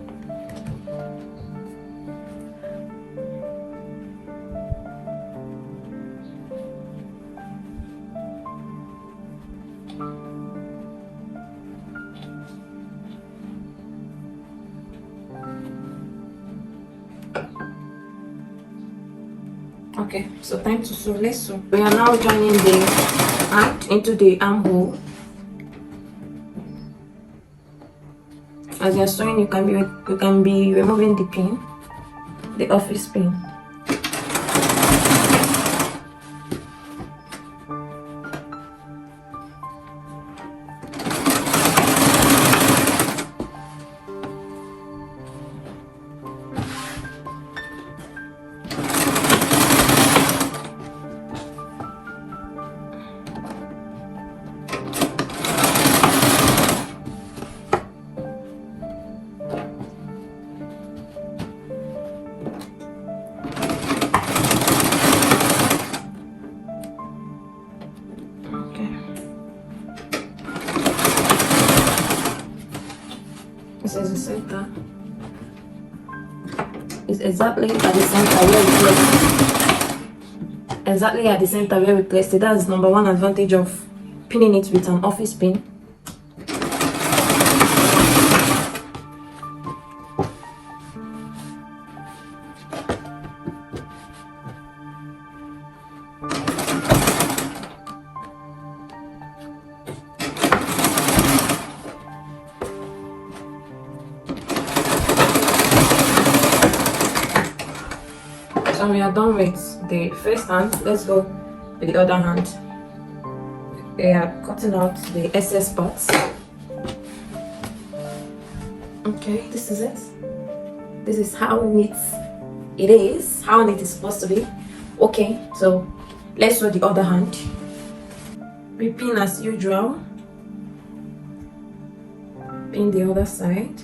Okay, so time to sew. Let's sew. We are now joining the hand into the armhole. As you're sewing, you can be removing the pin, the office pin. This is the center. It's exactly at the center where we placed it. Exactly at the center where we placed it. That's number one advantage of pinning it with an office pin. So we are done with the first hand. Let's go with the other hand. We are cutting out the excess parts. Okay, this is it. This is how neat it is, how neat it's supposed to be. Okay, so let's sew the other hand. We pin as usual. Pin the other side.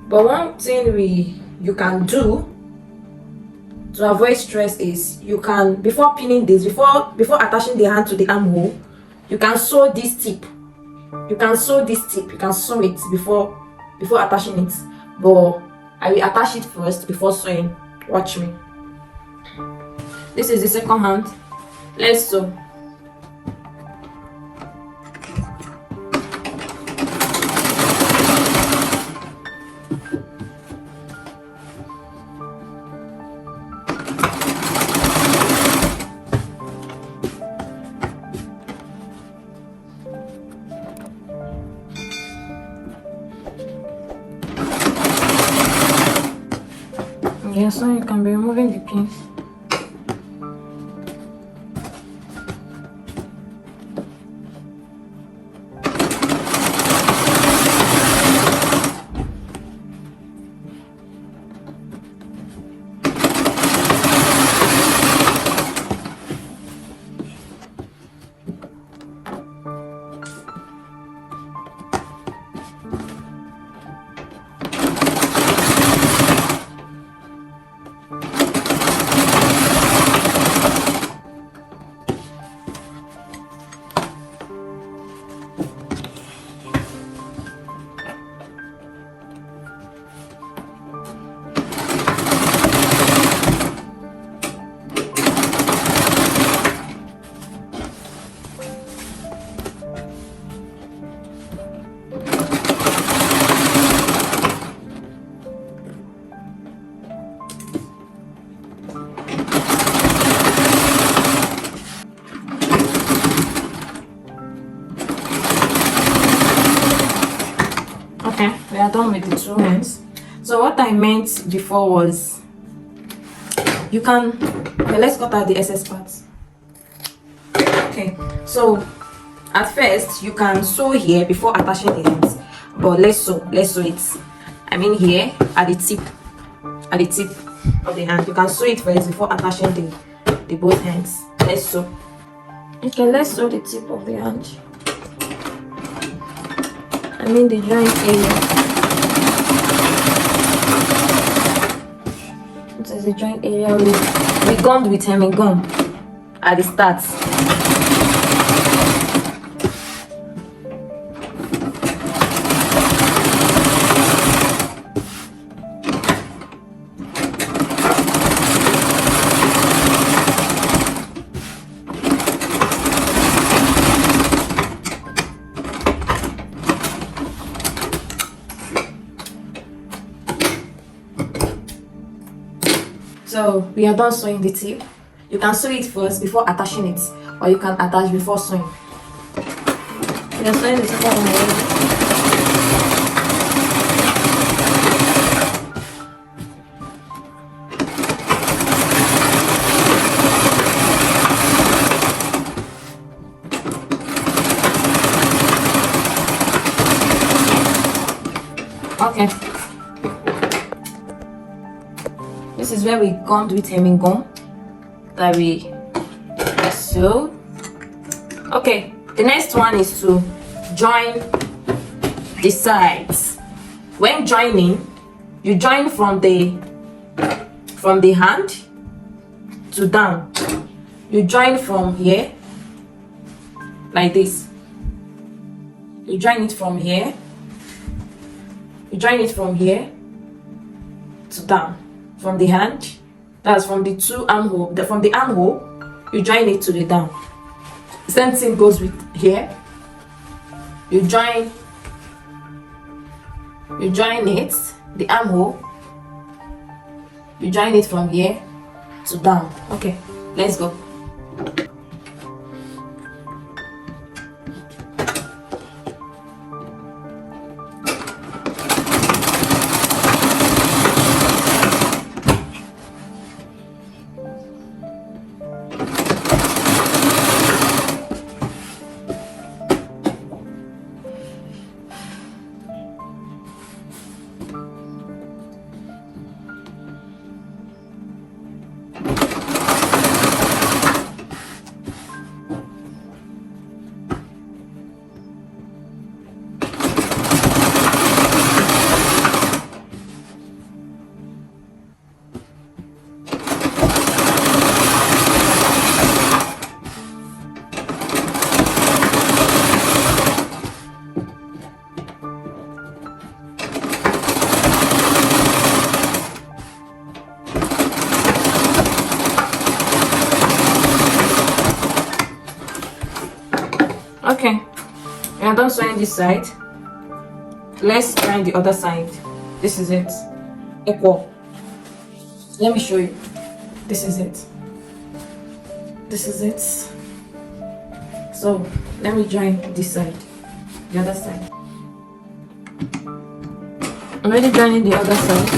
But one thing you can do to avoid stress is you can, before pinning this, before attaching the hand to the armhole, you can sew this tip. You can sew this tip. You can sew it before attaching it. But I will attach it first before sewing. Watch me. This is the second hand. Let's sew. here so you can be removing the pins. Okay, we are done with the two ends. So what I meant before was you can let's cut out the excess parts. Okay, so at first you can sew here before attaching the ends, but let's sew it. I mean here at the tip of the hand. You can sew it first before attaching the both ends. Let's sew. Okay, let's sew the tip of the hand. I mean the joint area. This is the joint area we gummed with hemming gum at the start. So we are done sewing the tip. You can sew it first before attaching it, or you can attach before sewing. We are sewing the second one already. Okay. This is where we gummed with hemming gum that we sewed. Okay, the next one is to join the sides. When joining, you join from the hand to down. You join from here like this. You join it from here. You join it from here to down. From the hand, that's from the two armhole. From the armhole, you join it to the down. Same thing goes with here. You join it, the armhole. You join it from here to down. Okay, let's go. Okay, we are done sewing this side. Let's join the other side. This is it. Equal. Let me show you. This is it. This is it. So let me join this side, the other side. I'm already joining the other side.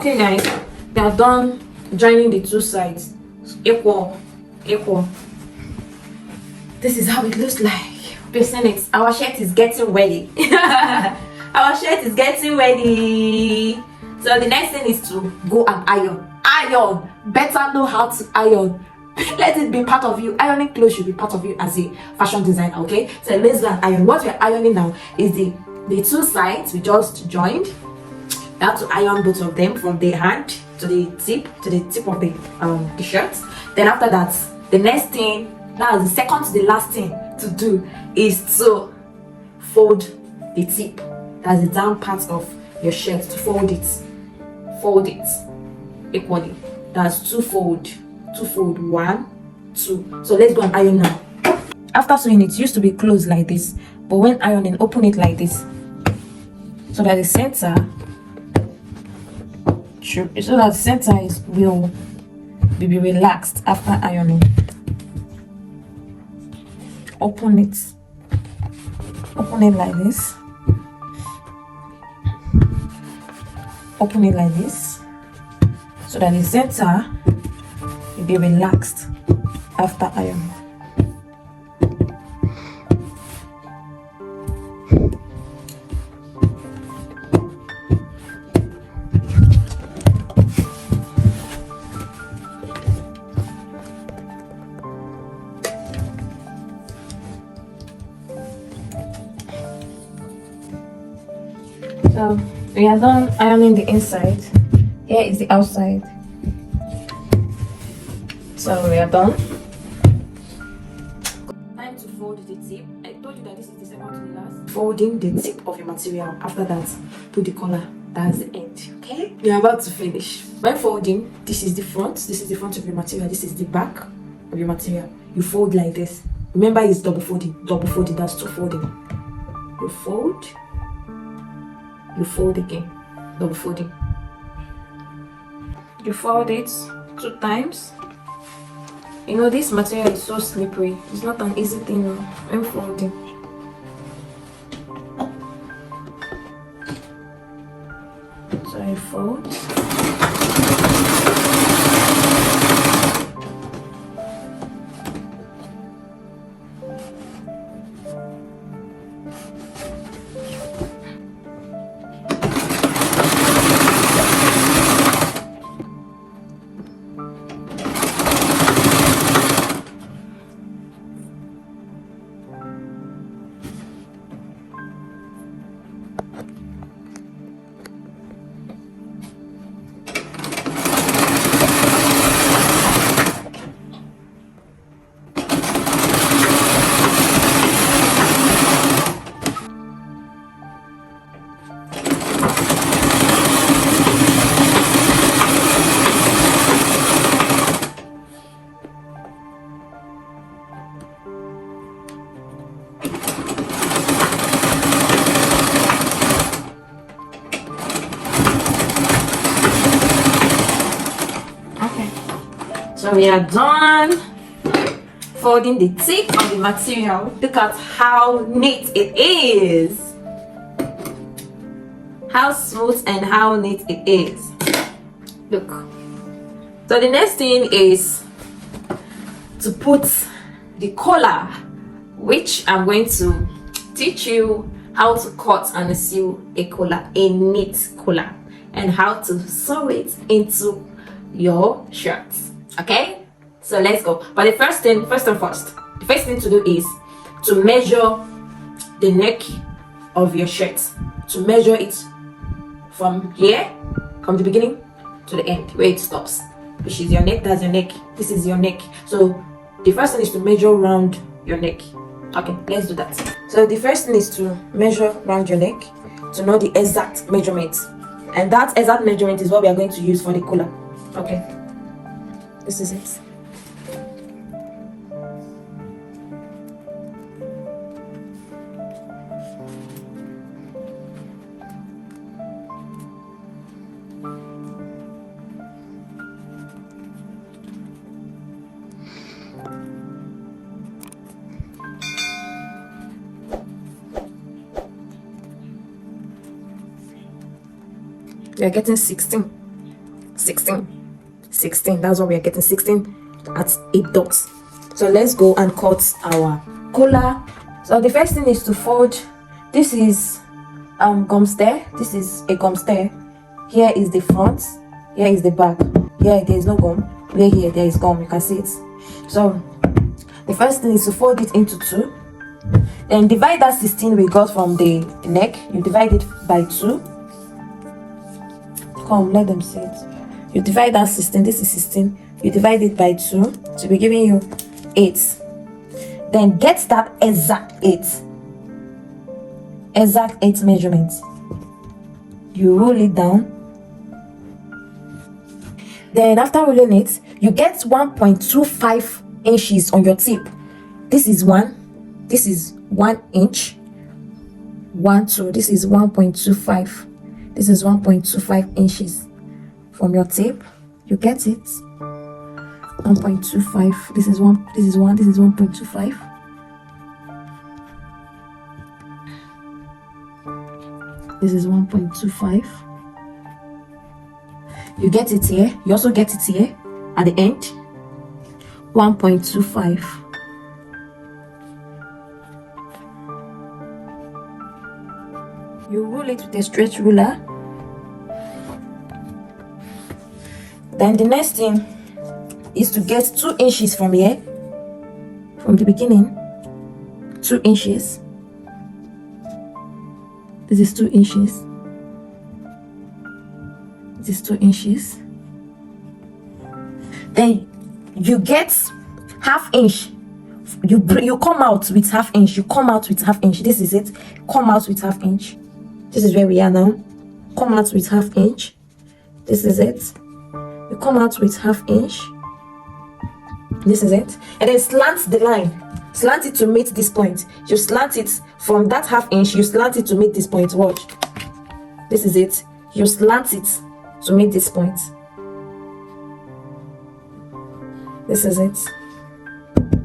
Okay guys, we are done joining the two sides. Equal. This is how it looks like. Basing it, our shirt is getting ready. Our shirt is getting ready. So the next thing is to go and iron. Better know how to iron. Let it be part of you. Ironing clothes should be part of you as a fashion designer. Okay, so let's go and iron. What we're ironing now is the two sides we just joined. You have to iron both of them from the hand to the tip of the shirt. Then after that, the next thing, now the second to the last thing to do is to fold the tip. That's the down part of your shirt. To fold it equally. That's two fold, 1, 2. So let's go and iron now. After sewing, it used to be closed like this, but when ironing, open it like this, so that the center will be relaxed after ironing. Open it like this. Open it like this, so that the center will be relaxed after ironing. So we are done ironing the inside. Here is the outside. So we are done. Time to fold the tip. I told you that this is the second to the last. Folding the tip of your material. After that, put the collar. That's the end. Okay? We are about to finish. When folding, this is the front. This is the front of your material. This is the back of your material. You fold like this. Remember, it's double folding. Double folding. That's two folding. You fold. You fold again, double folding. You fold it 2 times. You know, this material is so slippery. It's not an easy thing when folding. So I fold. So we are done folding the tip of the material. Look at how neat it is. How smooth and how neat it is. Look. So the next thing is to put the collar, which I'm going to teach you how to cut and sew a collar, a neat collar, and how to sew it into your shirts. Okay, so let's go. But the first thing to do is to measure the neck of your shirt. To measure it from here, from the beginning to the end where it stops, which is your neck. That's your neck. This is your neck. So the first thing is to measure around your neck. Okay, let's do that. So the first thing is to measure around your neck to know the exact measurement, and that exact measurement is what we are going to use for the collar. Okay, this is it. We are getting 16. 16. That's what we are getting, 16 at 8 dots. So let's go and cut our cola. So the first thing is to fold. This is gum stir. This is a gum stir. Here is the front, here is the back. Here there is no gum, where here there is gum, you can see it. So the first thing is to fold it into 2. Then divide that 16 we got from the neck. You divide it by 2. Come, let them see it. You divide that 16, this is 16. You divide it by 2 to be giving you 8. Then get that exact 8 measurement. You roll it down. Then after rolling it, you get 1.25 inches on your tip. This is 1 inch. 1, 2, this is 1.25. This is 1.25 inches from your tape. You get it? 1.25. This is 1. This is 1. This is 1.25. This is 1.25. You get it here. You also get it here at the end. 1.25. You roll it with a straight ruler. Then the next thing is to get 2 inches from here, from the beginning. 2 inches. This is 2 inches. This is 2 inches. Then you get ½ inch. You come out with ½ inch. You come out with ½ inch. This is it. Come out with ½ inch. This is where we are now. Come out with ½ inch. This is it. You come out with ½ inch. This is it. And then slant the line. Slant it to meet this point. You slant it from that ½ inch. You slant it to meet this point. Watch. This is it. You slant it to meet this point. This is it.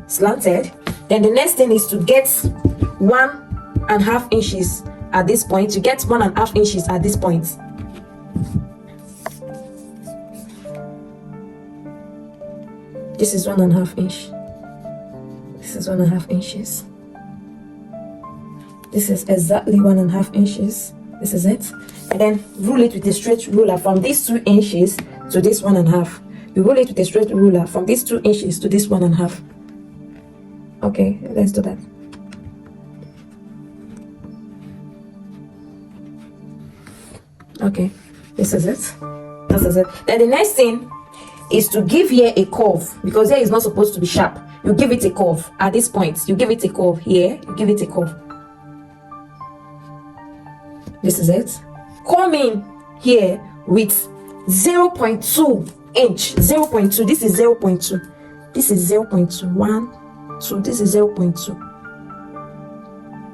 Slanted. Then the next thing is to get 1.5 inches at this point. You get 1.5 inches at this point. This is 1.5 inch. This is 1.5 inches. This is exactly 1.5 inches. This is it. And then rule it with a straight ruler from these 2 inches to this 1.5. You roll it with a straight ruler from these 2 inches to this 1.5. Okay, let's do that. Okay, this is it. This is it. Then the next thing is to give here a curve, because here is not supposed to be sharp. You give it a curve at this point. You give it a curve here. You give it a curve. This is it. Come in here with 0.2 inch. 0.2. This is 0.2. This is 0.2. 1, 2. This is 0.2.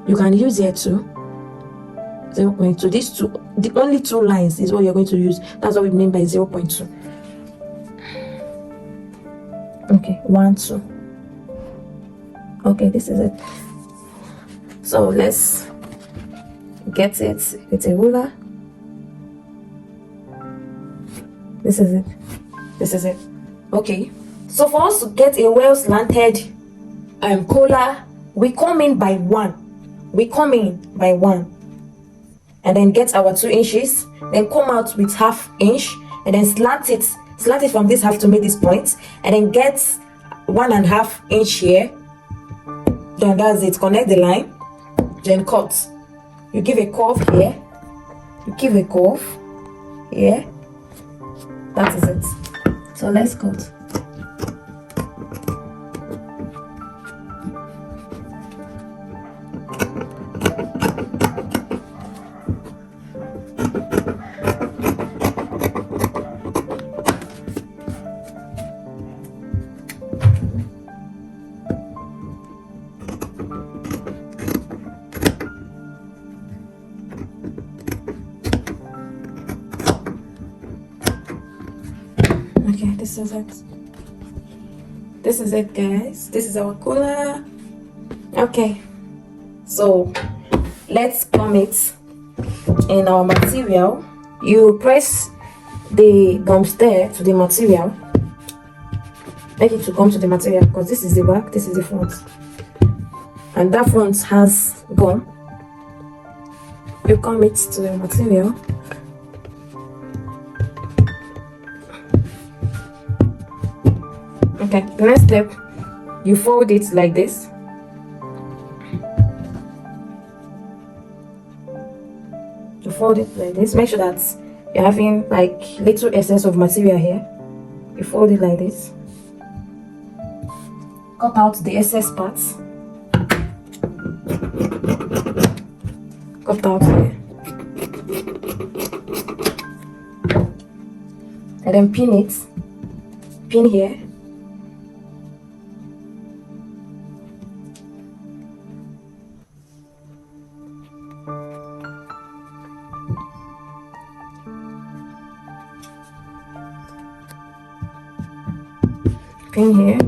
You can use here too. 0.2. These two, the only 2 lines is what you're going to use. That's what we mean by 0.2. Okay, 1, 2. Okay, this is it. So let's get it with a ruler. This is it. This is it. Okay. So for us to get a well slanted collar, we come in by 1. We come in by 1. And then get our 2 inches. Then come out with ½ inch. And then slant it from this half to make this point. And then get 1.5 inch here. Then that's it. Connect the line. Then cut. You give a curve here. You give a curve here. That is it. So let's cut. Okay, this is it. This is it, guys. This is our collar. Okay, so let's gum it in our material. You press the gumster to the material. Make it to gum to the material, because this is the back, this is the front, and that front has gum. You gum it to the material. Okay, the next step, you fold it like this. You fold it like this. Make sure that you're having like little excess of material here. You fold it like this. Cut out the excess parts. Cut out here. And then pin it. Pin here. Pin here.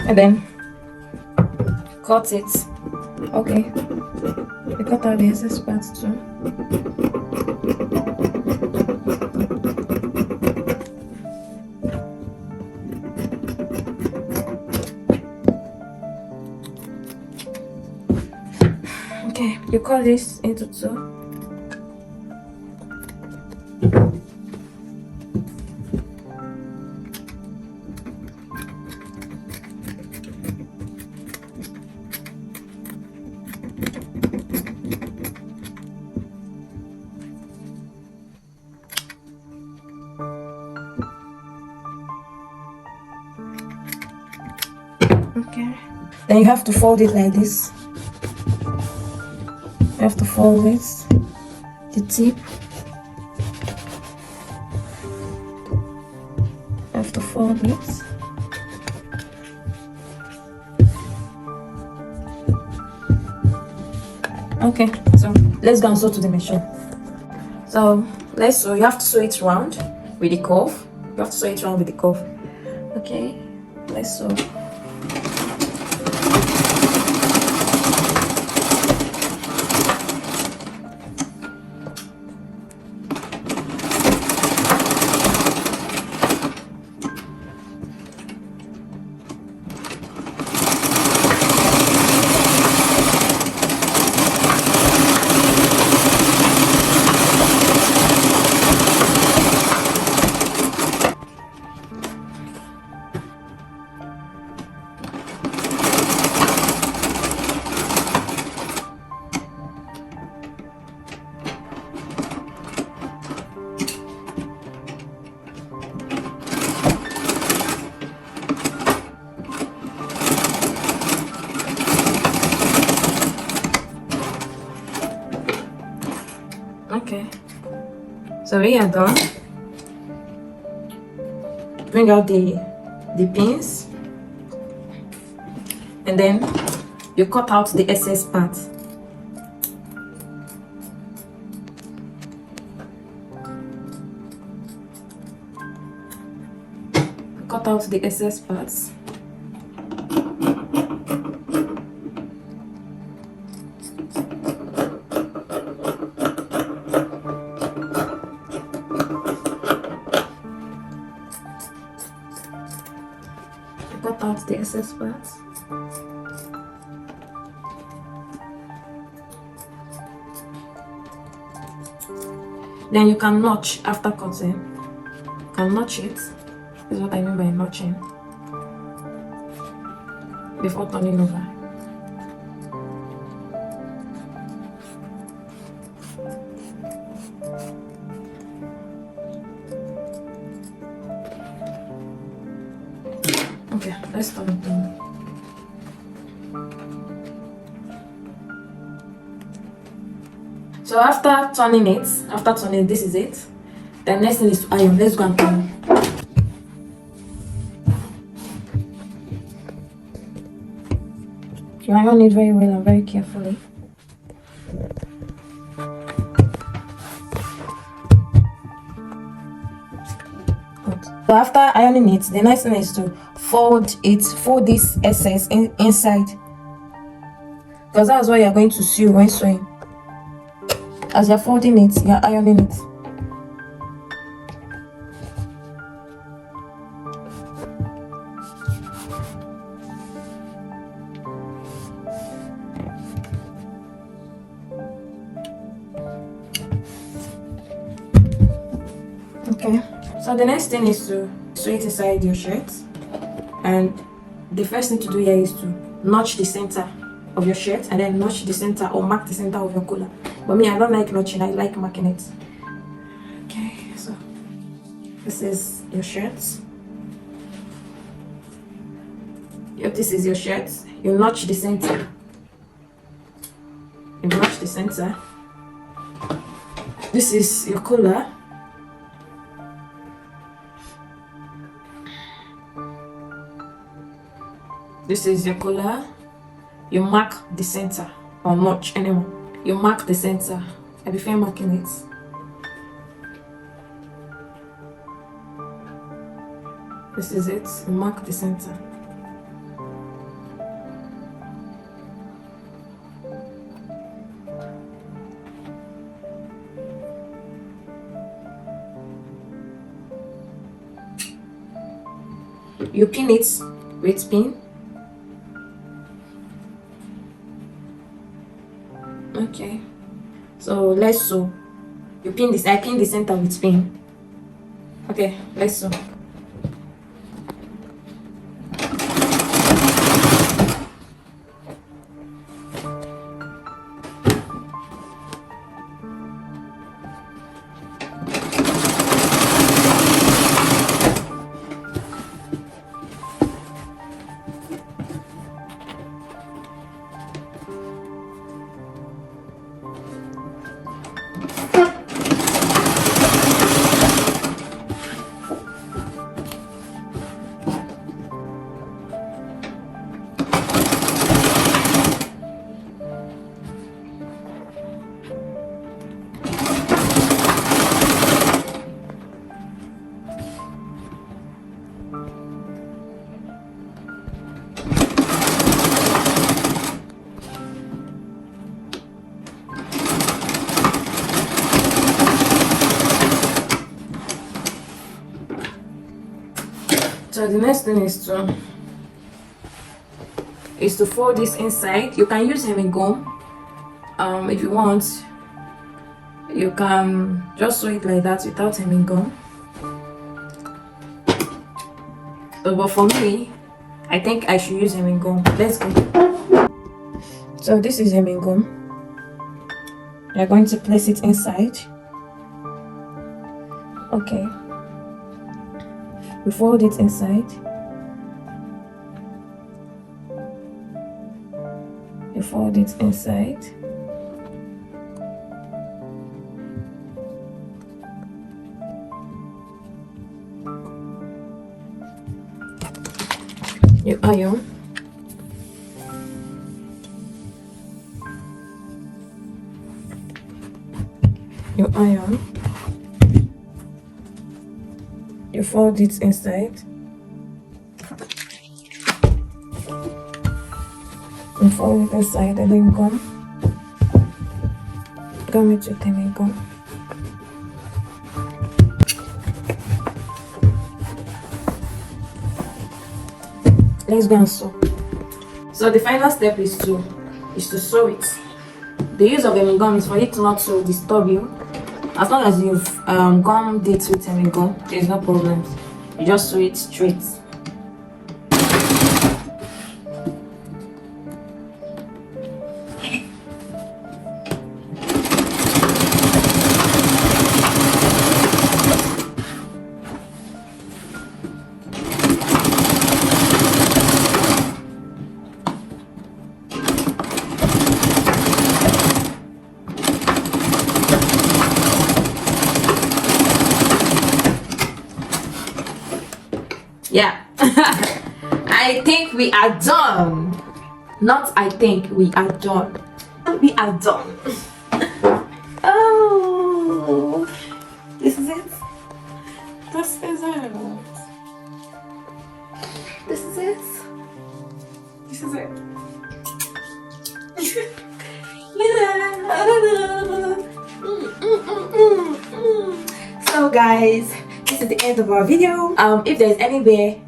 And then cut it. Okay, you cut out the excess parts too. Okay, you cut this into two. Okay, then you have to fold it like this. You have to fold it, the tip. You have to fold it. Okay, so let's go and sew to the machine. So let's sew. You have to sew it round with the curve. You have to sew it round with the curve. Okay, let's sew. Okay, so we are done. Bring out the pins, and then you cut out the excess part. Cut out the excess parts. Cut out the excess parts. Then you can notch after cutting. You can notch it. This is what I mean by notching. Before turning over. Okay, let's turn it on. So after turning, this is it. The next thing is to iron. Let's go and iron. You iron it very well and very carefully. Good. So after ironing it, the next thing is to fold this excess inside, because that's what you're going to sew when sewing. As you're folding it, you're ironing it. Okay, so the next thing is to sew it inside your shirt, and the first thing to do here is to notch the center of your shirt, and then notch the center or mark the center of your collar. But me, I don't like notching, I like marking it. Okay, so this is your shirt. If this is your shirt, you notch the center. You notch the center. This is your collar. This is your collar. You mark the center, or notch anymore. You mark the center. I prefer marking it. This is it. You mark the center. You pin it with pin. Okay, so let's sew. You pin this. I pin the center with pin. Okay, let's sew. So the next thing is to fold this inside. You can use hemming gum. If you want, you can just sew it like that without hemming gum. But for me, I think I should use hemming gum. Let's go. So this is hemming gum. You're going to place it inside. Okay. We fold it inside. You fold it inside. You iron. You iron. You fold it inside. You fold it inside and then gum it with hemming gum. Let's go and sew. So the final step is to sew it. The use of hemming gum is for it not to disturb you. As long as you've gummed it with hemming gum, there's no problem. You just sew it straight. Yeah. I think we are done. Not I think, we are done. We are done. Oh, this is it. This is it. This guys, this is the end of our video. If there's anywhere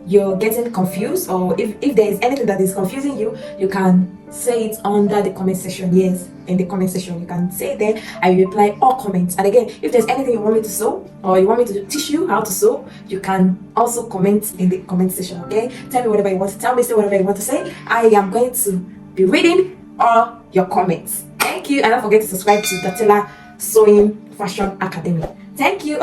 you're getting confused, or if there is anything that is confusing you, you can say it under the comment section. Yes, in the comment section you can say there. I will reply all comments. And again, if there's anything you want me to sew, or you want me to teach you how to sew, you can also comment in the comment section. Okay, tell me whatever you want to tell me, say whatever you want to say. I am going to be reading all your comments. Thank you, and don't forget to subscribe to Datella Sewing Fashion Academy. Thank you.